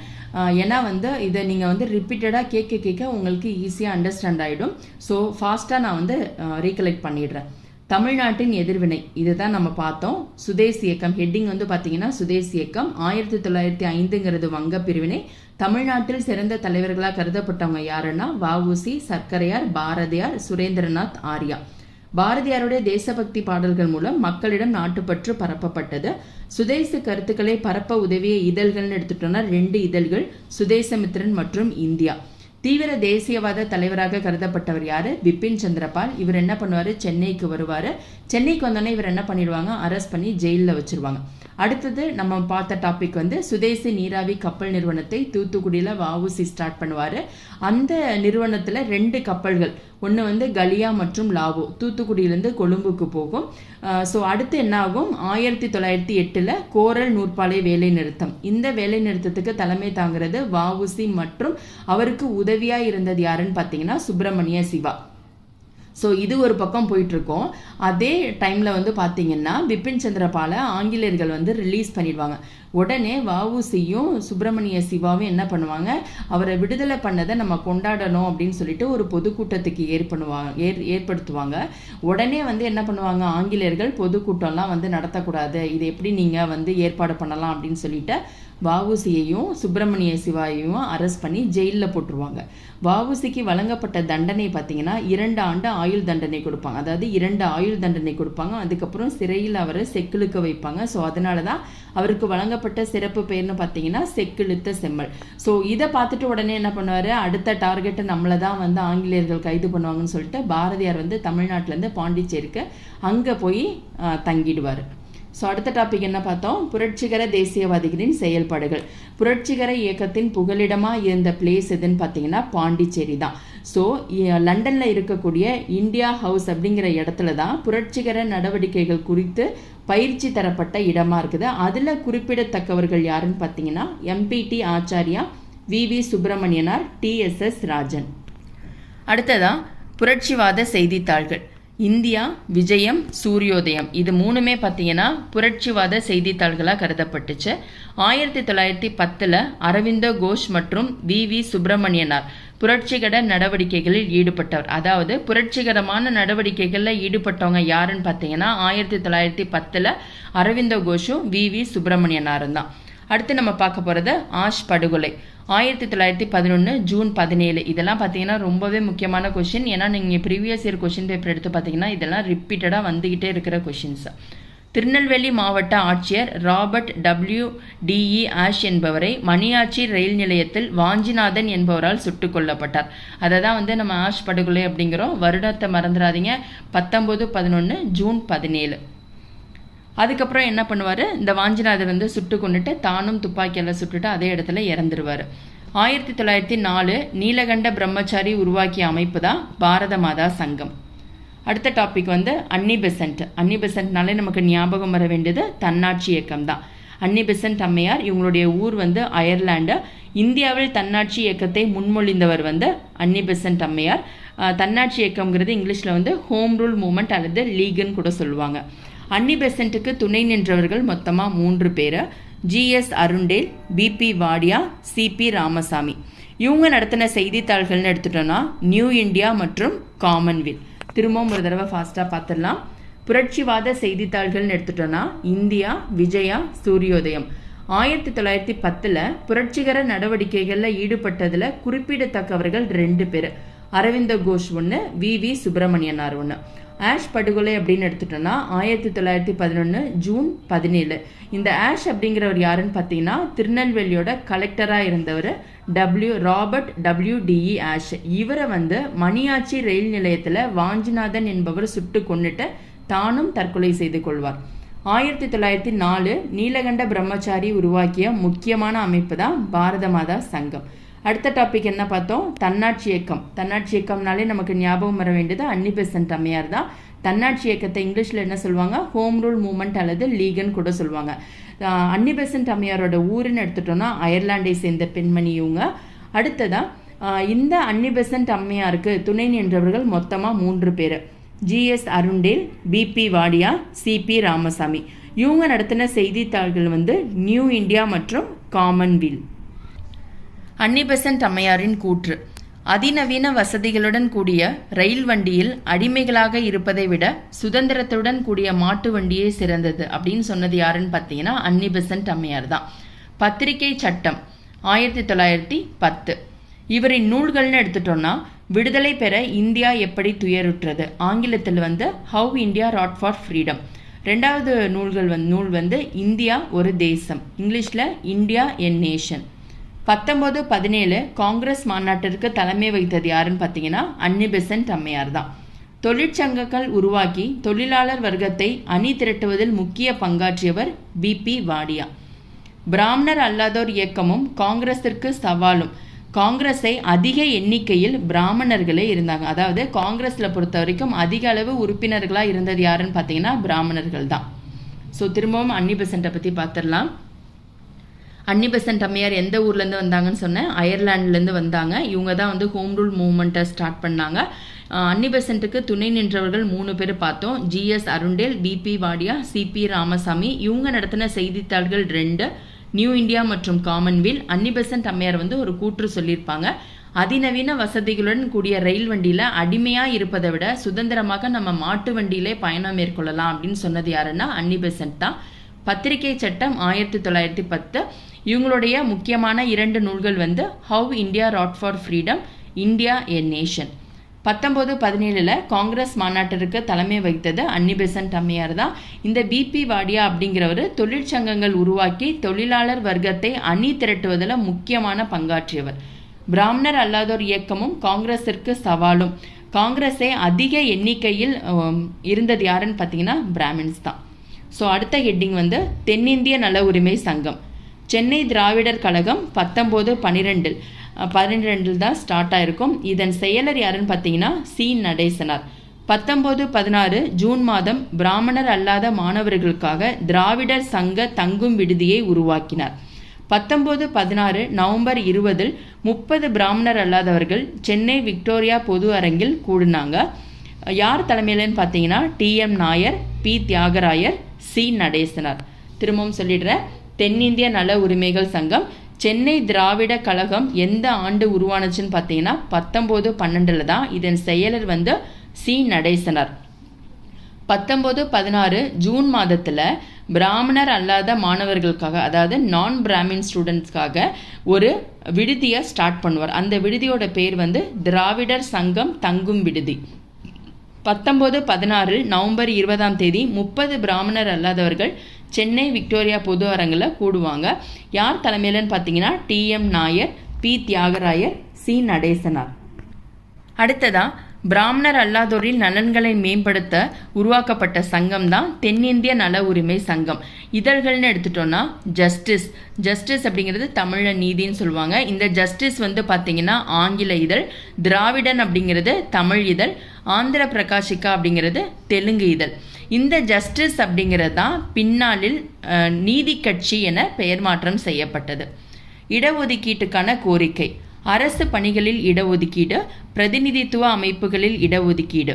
ஏன்னா வந்து இதை நீங்கள் வந்து ரிப்பீட்டடாக கேட்க உங்களுக்கு ஈஸியாக அண்டர்ஸ்டாண்ட் ஆகிடும். ஸோ ஃபாஸ்ட்டாக நான் வந்து ரீகலெக்ட் பண்ணிடுறேன். தமிழ்நாட்டின் எதிர்வினை இதுதான் நம்ம பார்த்தோம். சுதேசி இயக்கம் ஹெட்டிங் வந்து பார்த்தீங்கன்னா சுதேசி இயக்கம் 1905ங்கிறது வங்க பிரிவினை. தமிழ்நாட்டில் சிறந்த தலைவர்களாக கருதப்பட்டவங்க யாருன்னா வஉசி, சர்க்கரையார், பாரதியார், சுரேந்திரநாத் ஆர்யா. பாரதியாருடைய தேசபக்தி பாடல்கள் மூலம் மக்களிடம் நாட்டுப்பற்று பரப்பப்பட்டது. சுதேச கருத்துக்களை பரப்ப உதவிய இதழ்கள்னு எடுத்துட்டோம்னா 2 இதழ்கள், சுதேசமித்திரன் மற்றும் இந்தியா. தீவிர தேசியவாத தலைவராக கருதப்பட்டவர் யாரு, பிபின் சந்திரபால். இவர் என்ன பண்ணுவார், சென்னைக்கு வருவார். சென்னைக்கு வந்தோடனே இவர் என்ன பண்ணிடுவாங்க, அரெஸ்ட் பண்ணி ஜெயிலில் வச்சிருவாங்க. அடுத்தது நம்ம பார்த்த டாபிக் வந்து சுதேசி நீராவி கப்பல் நிறுவனத்தை தூத்துக்குடியில் வஉசி ஸ்டார்ட் பண்ணுவார். அந்த நிறுவனத்தில் 2 கப்பல்கள், ஒன்று வந்து கலியா மற்றும் லாவோ, தூத்துக்குடியிலேருந்து கொழும்புக்கு போகும். ஸோ அடுத்து என்ன ஆகும், 1908 கோரல் நூற்பாலை வேலை நிறுத்தம். இந்த வேலை நிறுத்தத்துக்கு தலைமை தாங்கிறது வஉசி மற்றும் அவருக்கு உதவியாக இருந்தது யாருன்னு பார்த்தீங்கன்னா சுப்பிரமணிய சிவா. ஸோ இது ஒரு பக்கம் போயிட்டுருக்கோம். அதே டைமில் வந்து பார்த்தீங்கன்னா பிபின் சந்திரபாலை ஆங்கிலேயர்கள் வந்து ரிலீஸ் பண்ணிடுவாங்க. உடனே வஉசியும் சுப்பிரமணிய சிவாவும் என்ன பண்ணுவாங்க, அவரை விடுதலை பண்ணதை நம்ம கொண்டாடணும் அப்படின்னு சொல்லிட்டு ஒரு பொதுக்கூட்டத்துக்கு ஏற்படுத்துவாங்க. உடனே வந்து என்ன பண்ணுவாங்க, ஆங்கிலேயர்கள் பொதுக்கூட்டம்லாம் வந்து நடத்தக்கூடாது, இது எப்படி நீங்கள் வந்து ஏற்பாடு பண்ணலாம் அப்படின்னு சொல்லிட்டு வஉசியையும் சுப்பிரமணிய சிவாயையும் அரெஸ்ட் பண்ணி ஜெயிலில் போட்டுருவாங்க. வஉசிக்கு வழங்கப்பட்ட தண்டனை பார்த்தீங்கன்னா 2 ஆண்டு ஆயுள் தண்டனை கொடுப்பாங்க. அதாவது 2 ஆயுள் தண்டனை கொடுப்பாங்க. அதுக்கப்புறம் சிறையில் அவரை செக்கிழுக்க வைப்பாங்க. ஸோ அதனால தான் அவருக்கு வழங்கப்பட்ட சிறப்பு பெயர்னு பார்த்தீங்கன்னா செக்கிழுத்த செம்மல். ஸோ இதை பார்த்துட்டு உடனே என்ன பண்ணுவார், அடுத்த டார்கெட்டை நம்மளை தான் வந்து ஆங்கிலேயர்கள் கைது பண்ணுவாங்கன்னு சொல்லிட்டு பாரதியார் வந்து தமிழ்நாட்டிலேருந்து பாண்டிச்சேரிக்கு அங்கே போய் தங்கிடுவார். ஸோ அடுத்த டாபிக் என்ன பார்த்தோம், புரட்சிகர தேசியவாதிகளின் செயல்பாடுகள். புரட்சிகர இயக்கத்தின் புகலிடமாக இருந்த பிளேஸ் எதுன்னு பார்த்தீங்கன்னா பாண்டிச்சேரி தான். ஸோ லண்டனில் இருக்கக்கூடிய இந்தியா ஹவுஸ் அப்படிங்கிற இடத்துல தான் புரட்சிகர நடவடிக்கைகள் குறித்து பயிற்சி தரப்பட்ட இடமா இருக்குது. அதில் குறிப்பிடத்தக்கவர்கள் யாருன்னு பார்த்தீங்கன்னா எம்பிடி ஆச்சாரியா, விவி சுப்பிரமணியனார், டிஎஸ்எஸ் ராஜன். அடுத்ததான் புரட்சிவாத செய்தித்தாள்கள் இந்தியா, விஜயம், சூரியோதயம் இது மூணுமே பார்த்தீங்கன்னா புரட்சிவாத செய்தித்தாள்களாக கருதப்பட்டுச்சு. 1910 அரவிந்தோ கோஷ் மற்றும் வி சுப்பிரமணியனார் புரட்சிகர நடவடிக்கைகளில் ஈடுபட்டவர். அதாவது புரட்சிகரமான நடவடிக்கைகளில் ஈடுபட்டவங்க யாருன்னு பார்த்தீங்கன்னா 1910 அரவிந்தோ கோஷும் வி சுப்பிரமணியனாரும் தான். அடுத்து நம்ம பார்க்க போகிறது ஆஷ் படுகொலை 1911 ஜூன் 17. இதெல்லாம் பார்த்தீங்கன்னா ரொம்பவே முக்கியமான கொஷின். ஏன்னா நீங்கள் ப்ரீவியஸ் இயர் கொஷின் பேப்பர் எடுத்து பார்த்தீங்கன்னா இதெல்லாம் ரிப்பீட்டடாக வந்துக்கிட்டே இருக்கிற கொஷின்ஸ். திருநெல்வேலி மாவட்ட ஆட்சியர் ராபர்ட் WDE ஆஷ் என்பவரை மணியாச்சி ரயில் நிலையத்தில் வாஞ்சிநாதன் என்பவரால் சுட்டுக் கொல்லப்பட்டார். அதை தான் நம்ம ஆஷ் படுகொலை அப்படிங்கிறோம். வருடத்தை மறந்துடாதீங்க, 1911 ஜூன் 17. அதுக்கப்புறம் என்ன பண்ணுவார், இந்த வாஞ்சிநாதர் சுட்டு கொண்டுட்டு தானும் துப்பாக்கியால் சுட்டுட்டு அதே இடத்துல இறந்துருவார். 1904 நீலகண்ட பிரம்மச்சாரி உருவாக்கிய அமைப்பு தான் பாரத மாதா சங்கம். அடுத்த டாபிக் அன்னி பெசன்ட். அன்னி பெசன்ட்னாலே நமக்கு ஞாபகம் வர வேண்டியது தன்னாட்சி இயக்கம் தான். அன்னி பெசன்ட் அம்மையார், இவங்களுடைய ஊர் அயர்லாண்டு. இந்தியாவில் தன்னாட்சி இயக்கத்தை முன்மொழிந்தவர் அன்னி பெசன்ட் அம்மையார். தன்னாட்சி இயக்கம்ங்கிறது இங்கிலீஷில் ஹோம் ரூல் மூமெண்ட் அல்லது லீக்னு கூட சொல்லுவாங்க. அன்னி பெசன்ட்டுக்கு துணை நின்றவர்கள் மொத்தமாக 3 பேர். GS Arundale, BP Wadia, CP Ramasamy. இவங்க நடத்தின செய்தித்தாள்கள்னு எடுத்துட்டோன்னா நியூ இந்தியா மற்றும் காமன்வெல்த். திரும்பவும் ஒரு தடவை ஃபாஸ்ட்டாக பார்த்துடலாம். புரட்சிவாத செய்தித்தாள்கள்னு எடுத்துட்டோன்னா இந்தியா, விஜயா, சூரியோதயம். 1910 புரட்சிகர நடவடிக்கைகளில் ஈடுபட்டதில் குறிப்பிடத்தக்கவர்கள் 2 பேர். அரவிந்தோ கோஷ் ஒன்று, வி சுப்பிரமணியனார் ஒன்று. ஆஷ் படுகொலை அப்படின்னு எடுத்துட்டோன்னா 1911 ஜூன் 17. இந்த ஆஷ் அப்படிங்கிறவர் யாருன்னு பார்த்தீங்கன்னா திருநெல்வேலியோட கலெக்டராக இருந்தவர் ராபர்ட் WDE ஆஷ். இவரை மணியாச்சி ரயில் நிலையத்தில் வாஞ்சிநாதன் என்பவர் சுட்டு கொண்டுட்டு தானும் தற்கொலை செய்து கொள்வார். 1904 நீலகண்ட பிரம்மச்சாரி உருவாக்கிய முக்கியமான அமைப்பு தான் பாரத மாதா சங்கம். அடுத்த டாபிக் என்ன பார்த்தோம், தன்னாட்சி இயக்கம். தன்னாட்சி இயக்கம்னாலே நமக்கு ஞாபகம் வர வேண்டியது அன்னி பெசன்ட் அம்மையார் தான். தன்னாட்சி இயக்கத்தை இங்கிலீஷில் என்ன சொல்லுவாங்க, ஹோம் ரூல் மூமெண்ட் அல்லது லீக்னு கூட சொல்லுவாங்க. அன்னி பெசன்ட் அம்மையாரோட ஊருன்னு எடுத்துட்டோம்னா அயர்லாண்டை சேர்ந்த பெண்மணி இவங்க. அடுத்ததாக இந்த அன்னி பெசன்ட் அம்மையாருக்கு துணை நின்றவர்கள் மொத்தமாக 3 பேர். GS Arundale, BP Wadia, CP Ramasamy. இவங்க நடத்தின செய்தித்தாள்கள் நியூ இந்தியா மற்றும் காமன்வெல்த். அன்னி பெசன்ட் அம்மையாரின் கூற்று: அதிநவீன வசதிகளுடன் கூடிய ரயில் வண்டியில் அடிமைகளாக இருப்பதை விட சுதந்திரத்துடன் கூடிய மாட்டு வண்டியே சிறந்தது அப்படின்னு சொன்னது யாருன்னு பார்த்தீங்கன்னா அன்னி பெசன்ட் அம்மையார் தான். பத்திரிகை சட்டம் 1910. இவரின் நூல்கள்னு எடுத்துட்டோம்னா விடுதலை பெற இந்தியா எப்படி துயருற்றது, ஆங்கிலத்தில் how India wrought for freedom. 2வது நூல் இந்தியா ஒரு தேசம், இங்கிலீஷில் இந்தியா எ நேஷன். 1917 காங்கிரஸ் மாநாட்டிற்கு தலைமை வைத்தது யாருன்னு பார்த்தீங்கன்னா அன்னி பெசன்ட் அம்மையார் தான். தொழிற்சங்கங்கள் உருவாக்கி தொழிலாளர் வர்க்கத்தை அணி திரட்டுவதில் முக்கிய பங்காற்றியவர் BP வாடியா. பிராமணர் அல்லாதோர் இயக்கமும் காங்கிரஸிற்கு சவாலும். காங்கிரஸை அதிக எண்ணிக்கையில் பிராமணர்களே இருந்தாங்க. அதாவது காங்கிரஸில் பொறுத்த வரைக்கும் அதிக அளவு உறுப்பினர்களாக இருந்தது யாருன்னு பார்த்தீங்கன்னா பிராமணர்கள் தான். ஸோ திரும்பவும் அன்னி பெசன்ட்டை பற்றி பார்த்துடலாம். அன்னி பெசன்ட் அம்மையார் எந்த ஊர்லேருந்து வந்தாங்கன்னு சொன்னேன், அயர்லாண்ட்லேருந்து வந்தாங்க. இவங்க தான் ஹோம் ரூல் மூவ்மெண்ட்டை ஸ்டார்ட் பண்ணாங்க. அன்னி பெசன்ட்டுக்கு துணை நின்றவர்கள் 3 பேர் பார்த்தோம். GS Arundale, BP Wadia, CP Ramasamy. இவங்க நடத்தின செய்தித்தாள்கள் 2, நியூ இந்தியா மற்றும் காமன்வெல்த். அன்னி பெசன்ட் அம்மையார் ஒரு கூற்று சொல்லியிருப்பாங்க, அதிநவீன வசதிகளுடன் கூடிய ரயில் வண்டியில் அடிமையாக இருப்பதை விட சுதந்திரமாக நம்ம மாட்டு வண்டியிலே பயணம் மேற்கொள்ளலாம் அப்படின்னு சொன்னது யாருன்னா அன்னி பெசன்ட் தான். பத்திரிகை சட்டம் 1910. இவங்களுடைய முக்கியமான 2 நூல்கள் how India wrought for freedom, India a nation. 1917 Congress மாநாட்டிற்கு தலைமை வைத்தது அன்னி பெசன்ட் அம்மையார் தான். இந்த BP வாடியா அப்படிங்கிறவர் தொழிற்சங்கங்கள் உருவாக்கி தொழிலாளர் வர்க்கத்தை அணி திரட்டுவதில் முக்கியமான பங்காற்றியவர். பிராமணர் அல்லாதோர் இயக்கமும் காங்கிரஸிற்கு சவாலும். காங்கிரஸை அதிக எண்ணிக்கையில் இருந்தது யாருன்னு பார்த்தீங்கன்னா பிராமின்ஸ் தான். ஸோ அடுத்த ஹெட்டிங் தென்னிந்திய நல உரிமை சங்கம். சென்னை திராவிடர் கழகம் 1912 தான் ஸ்டார்ட் ஆயிருக்கும். இதன் செயலர் யாருன்னு பார்த்தீங்கன்னா C நடேசனார். 1916 ஜூன் மாதம் பிராமணர் அல்லாத மாணவர்களுக்காக திராவிடர் சங்க தங்கும் விடுதியை உருவாக்கினார். 1916 நவம்பர் 20 30 பிராமணர் அல்லாதவர்கள் சென்னை விக்டோரியா பொது அரங்கில் கூடினாங்க. யார் தலைமையிலன்னு பார்த்தீங்கன்னா TM Nair, P Thyagarayar, C Natesanar. திரும்பவும் சொல்லிடுறேன், தென்னிந்திய நல உரிமைகள் சங்கம் சென்னை திராவிட கழகம் எந்த ஆண்டு உருவானுச்சுன்னு பார்த்தீங்கன்னா 1912 தான். இதன் செயலர் வந்து C நடேசனார். 1916 ஜூன் மாதத்தில் பிராமணர் அல்லாத மாணவர்களுக்காக, அதாவது நான் பிராமின் ஸ்டூடெண்ட்ஸ்க்காக ஒரு விடுதியை ஸ்டார்ட் பண்ணுவார். அந்த விடுதியோட பேர் வந்து திராவிடர் சங்கம் தங்கும் விடுதி. 1916 நவம்பர் 20 30 பிராமணர் அல்லாதவர்கள் சென்னை விக்டோரியா பொது அரங்கில் கூடுவாங்க. யார் தலைமையிலன்னு பார்த்தீங்கன்னா TM Nair, P Thyagarayar, C Natesanar. அடுத்ததா பிராமணர் அல்லாதோரின் நலன்களை மேம்படுத்த உருவாக்கப்பட்ட சங்கம் தான் தென்னிந்திய நல உரிமை சங்கம். இதழ்கள்னு எடுத்துட்டோம்னா ஜஸ்டிஸ் அப்படிங்கிறது தமிழ நீதின்னு சொல்லுவாங்க. இந்த ஜஸ்டிஸ் வந்து பார்த்தீங்கன்னா ஆங்கில இதழ், திராவிடன் அப்படிங்கிறது தமிழ் இதழ், ஆந்திர பிரகாஷிகா அப்படிங்கிறது தெலுங்கு இதழ். இந்த ஜஸ்டிஸ் அப்படிங்கிறது தான் பின்னாளில் நீதி கட்சி என பெயர் மாற்றம் செய்யப்பட்டது. இடஒதுக்கீட்டுக்கான கோரிக்கை. அரசு பணிகளில் இடஒதுக்கீடு, பிரதிநிதித்துவ அமைப்புகளில் இடஒதுக்கீடு.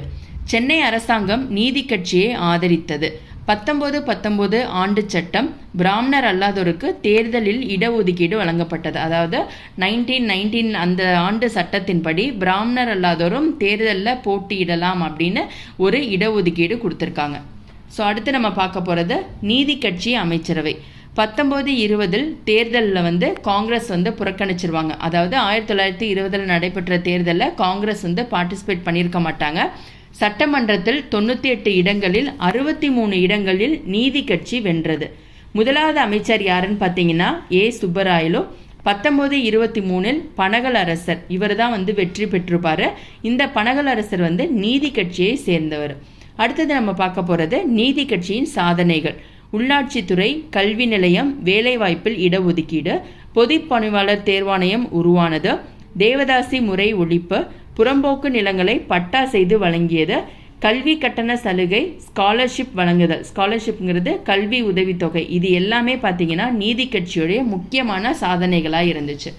சென்னை அரசாங்கம் நீதி கட்சியை ஆதரித்தது. 1919 ஆண்டு சட்டம் பிராமணர் அல்லாதோருக்கு தேர்தலில் இடஒதுக்கீடு வழங்கப்பட்டது. அதாவது 1919 அந்த ஆண்டு சட்டத்தின்படி பிராமணர் அல்லாதோரும் தேர்தலில் போட்டியிடலாம் அப்படின்னு ஒரு இடஒதுக்கீடு கொடுத்துருக்காங்க. ஸோ அடுத்து நம்ம பார்க்க போகிறது நீதி கட்சி அமைச்சரவை. 1920 தேர்தலில் வந்து காங்கிரஸ் வந்து புறக்கணிச்சிருவாங்க. அதாவது 1920 நடைபெற்ற தேர்தலில் காங்கிரஸ் வந்து பார்ட்டிசிபேட் பண்ணியிருக்க மாட்டாங்க. சட்டமன்றத்தில் 98 இடங்களில் 63 இடங்களில் நீதி கட்சி வென்றது. முதலாவது அமைச்சர் யாருன்னு பார்த்தீங்கன்னா A சுப்பராயலு. 1923 பனகல் அரசர், இவர் தான் வந்து வெற்றி பெற்றிருப்பார். இந்த பனகல் அரசர் வந்து நீதி கட்சியை சேர்ந்தவர். அடுத்தது நம்ம பார்க்க போகிறது நீதி கட்சியின் சாதனைகள். உள்ளாட்சித்துறை, கல்வி நிலையம், வேலைவாய்ப்பில் இடஒதுக்கீடு, பொதுப்பணிவாளர் தேர்வாணையம் உருவானது, தேவதாசி முறை ஒழிப்பு, புறம்போக்கு நிலங்களை பட்டா செய்து வழங்கியது, கல்வி கட்டண சலுகை, ஸ்காலர்ஷிப் வழங்குதல். ஸ்காலர்ஷிப்ங்கிறது கல்வி உதவித்தொகை. இது எல்லாமே பார்த்தீங்கன்னா நீதி கட்சியுடைய முக்கியமான சாதனைகளாக இருந்துச்சு.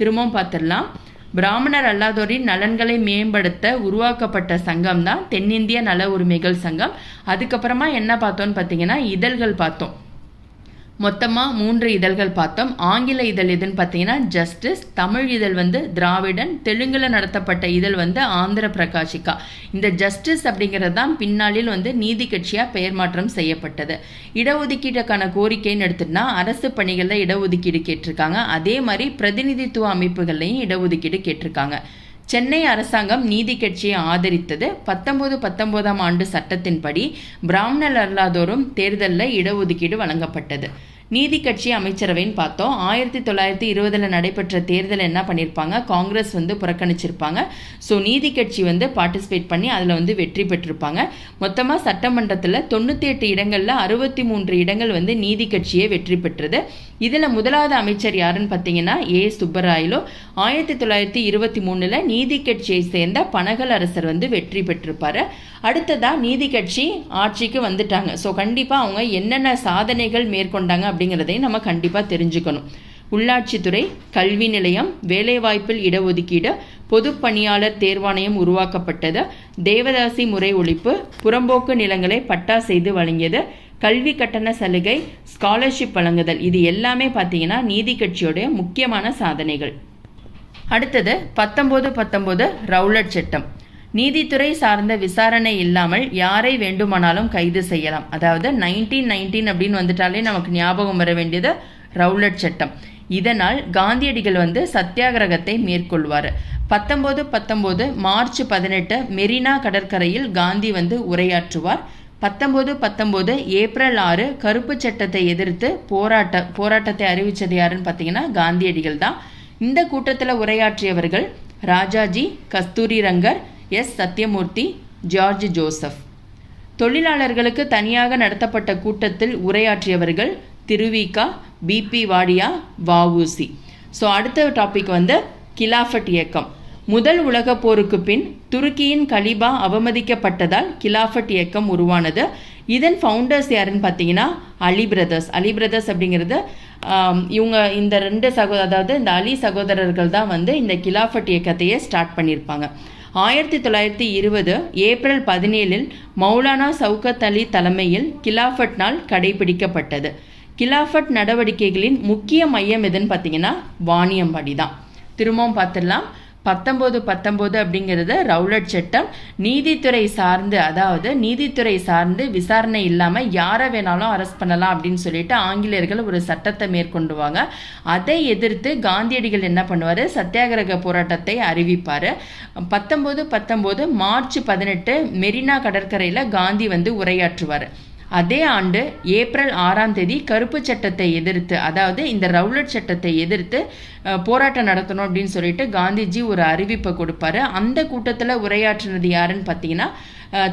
திரும்பவும் பார்த்துடலாம். பிராமணர் அல்லாதோரின் நலன்களை மேம்படுத்த உருவாக்கப்பட்ட சங்கம் தான் தென்னிந்திய நல உரிமைகள் சங்கம். அதுக்கப்புறமா என்ன பார்த்தோம்னு பார்த்தீங்கன்னா இதழ்கள் பார்த்தோம். மொத்தமாக 3 இதழ்கள் பார்த்தோம். ஆங்கில இதழ் எதுன்னு பார்த்தீங்கன்னா ஜஸ்டிஸ், தமிழ் இதழ் வந்து திராவிடன், தெலுங்கில் நடத்தப்பட்ட இதழ் வந்து ஆந்திர பிரகாஷிகா. இந்த ஜஸ்டிஸ் அப்படிங்கிறது தான் பின்னாளில் வந்து நீதி கட்சியாக பெயர் மாற்றம் செய்யப்பட்டது. இடஒதுக்கீட்டுக்கான கோரிக்கைன்னு எடுத்துட்டா அரசு பணிகளில் இடஒதுக்கீடு கேட்டிருக்காங்க. அதே மாதிரி பிரதிநிதித்துவ அமைப்புகள்லையும் இடஒதுக்கீடு கேட்டிருக்காங்க. சென்னை அரசாங்கம் நீதி கட்சியை ஆதரித்தது. 1919 ஆண்டு சட்டத்தின்படி பிராமணர் அல்லாதோரும் தேர்தலில் இடஒதுக்கீடு வழங்கப்பட்டது. நீதி கட்சி அமைச்சரவைன்னு பார்த்தோம். 1920 நடைபெற்ற தேர்தல் என்ன பண்ணியிருப்பாங்க, காங்கிரஸ் வந்து புறக்கணிச்சிருப்பாங்க. ஸோ நீதி கட்சி வந்து பார்ட்டிசிபேட் பண்ணி அதில் வந்து வெற்றி பெற்றிருப்பாங்க. மொத்தமாக சட்டமன்றத்தில் 98 இடங்களில் 63 இடங்கள் வந்து நீதி கட்சியே வெற்றி பெற்றது. இதில் முதலாவது அமைச்சர் யாருன்னு பார்த்தீங்கன்னா A சுப்பராயலு. 1923 நீதி கட்சியை சேர்ந்த பனகல் அரசர் வந்து வெற்றி பெற்றிருப்பாரு. அடுத்ததாக நீதி கட்சி ஆட்சிக்கு வந்துட்டாங்க. ஸோ கண்டிப்பாக அவங்க என்னென்ன சாதனைகள் மேற்கொண்டாங்க அப்படிங்கிறதையும் நம்ம கண்டிப்பாக தெரிஞ்சுக்கணும். உள்ளாட்சித்துறை, கல்வி நிலையம், வேலைவாய்ப்பில் இடஒதுக்கீடு, பொதுப்பணியாளர் தேர்வாணையம் உருவாக்கப்பட்டது, தேவதாசி முறை ஒழிப்பு, புறம்போக்கு நிலங்களை பட்டா செய்து வழங்கியது, கல்வி கட்டண சலுகை, ஸ்காலர்ஷிப் வழங்குதல். இது எல்லாமே பார்த்தீங்கன்னா நீதி கட்சியோடைய முக்கியமான சாதனைகள். அடுத்தது 1919 ரவுலட் சட்டம். நீதித்துறை சார்ந்த விசாரணை இல்லாமல் யாரை வேண்டுமானாலும் கைது செய்யலாம். அதாவது 1919 அப்படின்னு வந்துட்டாலே நமக்கு ஞாபகம் வர வேண்டியது ரவுலட் சட்டம். இதனால் காந்தியடிகள் வந்து சத்தியாகிரகத்தை மேற்கொள்வார். 1919 மார்ச் 18 மெரினா கடற்கரையில் காந்தி வந்து உரையாற்றுவார். 1919 ஏப்ரல் 6 கருப்பு சட்டத்தை எதிர்த்து போராட்டத்தை அறிவித்தது யாருன்னு பார்த்தீங்கன்னா காந்தியடிகள் தான். இந்த கூட்டத்தில் உரையாற்றியவர்கள் ராஜாஜி, கஸ்தூரி Rangar, S Sathyamoorthy, George Joseph. தொழிலாளர்களுக்கு தனியாக நடத்தப்பட்ட கூட்டத்தில் உரையாற்றியவர்கள் திருவிகா, பிபி வாடியா, வஉசி. ஸோ அடுத்த டாபிக் வந்து கிலாஃபட் இயக்கம். முதல் உலகப் போருக்கு பின் துருக்கியின் கலிபா அவமதிக்கப்பட்டதால் கிலாஃபட் இயக்கம் உருவானது. இதன் ஃபவுண்டர்ஸ் யாருன்னு பார்த்தீங்கன்னா அலி பிரதர்ஸ். அலி பிரதர்ஸ் அப்படிங்கிறது இவங்க இந்த அதாவது இந்த அலி சகோதரர்கள் தான் வந்து இந்த கிலாஃபட் இயக்கத்தையே ஸ்டார்ட் பண்ணியிருப்பாங்க. 1920 ஏப்ரல் 17 மௌலானா சவுகத் அலி தலைமையில் கிலாஃபட் நாள் கடைபிடிக்கப்பட்டது. கிலாஃபட் நடவடிக்கைகளின் முக்கிய மையம் எதுன்னு பார்த்தீங்கன்னா வாணியம்பாடி தான். திரும்பவும் பார்த்துடலாம். 1919 அப்படிங்கிறது ரவுலட் சட்டம். நீதித்துறை சார்ந்து விசாரணை இல்லாமல் யாரை வேணாலும் அரெஸ்ட் பண்ணலாம் அப்படின்னு சொல்லிட்டு ஆங்கிலேயர்கள் ஒரு சட்டத்தை மேற்கொண்டுவாங்க. அதை எதிர்த்து காந்தியடிகள் என்ன பண்ணுவார், சத்தியாகிரக போராட்டத்தை அறிவிப்பார். 1919 மார்ச் 18 மெரினா கடற்கரையில் காந்தி வந்து உரையாற்றுவார். அதே ஆண்டு ஏப்ரல் 6 கருப்பு சட்டத்தை எதிர்த்து, அதாவது இந்த ரவுலட் சட்டத்தை எதிர்த்து போராட்டம் நடத்தணும் அப்படின்னு சொல்லிட்டு காந்திஜி ஒரு அறிவிப்பை கொடுப்பாரு. அந்த கூட்டத்தில் உரையாற்றினது யாருன்னு பார்த்தீங்கன்னா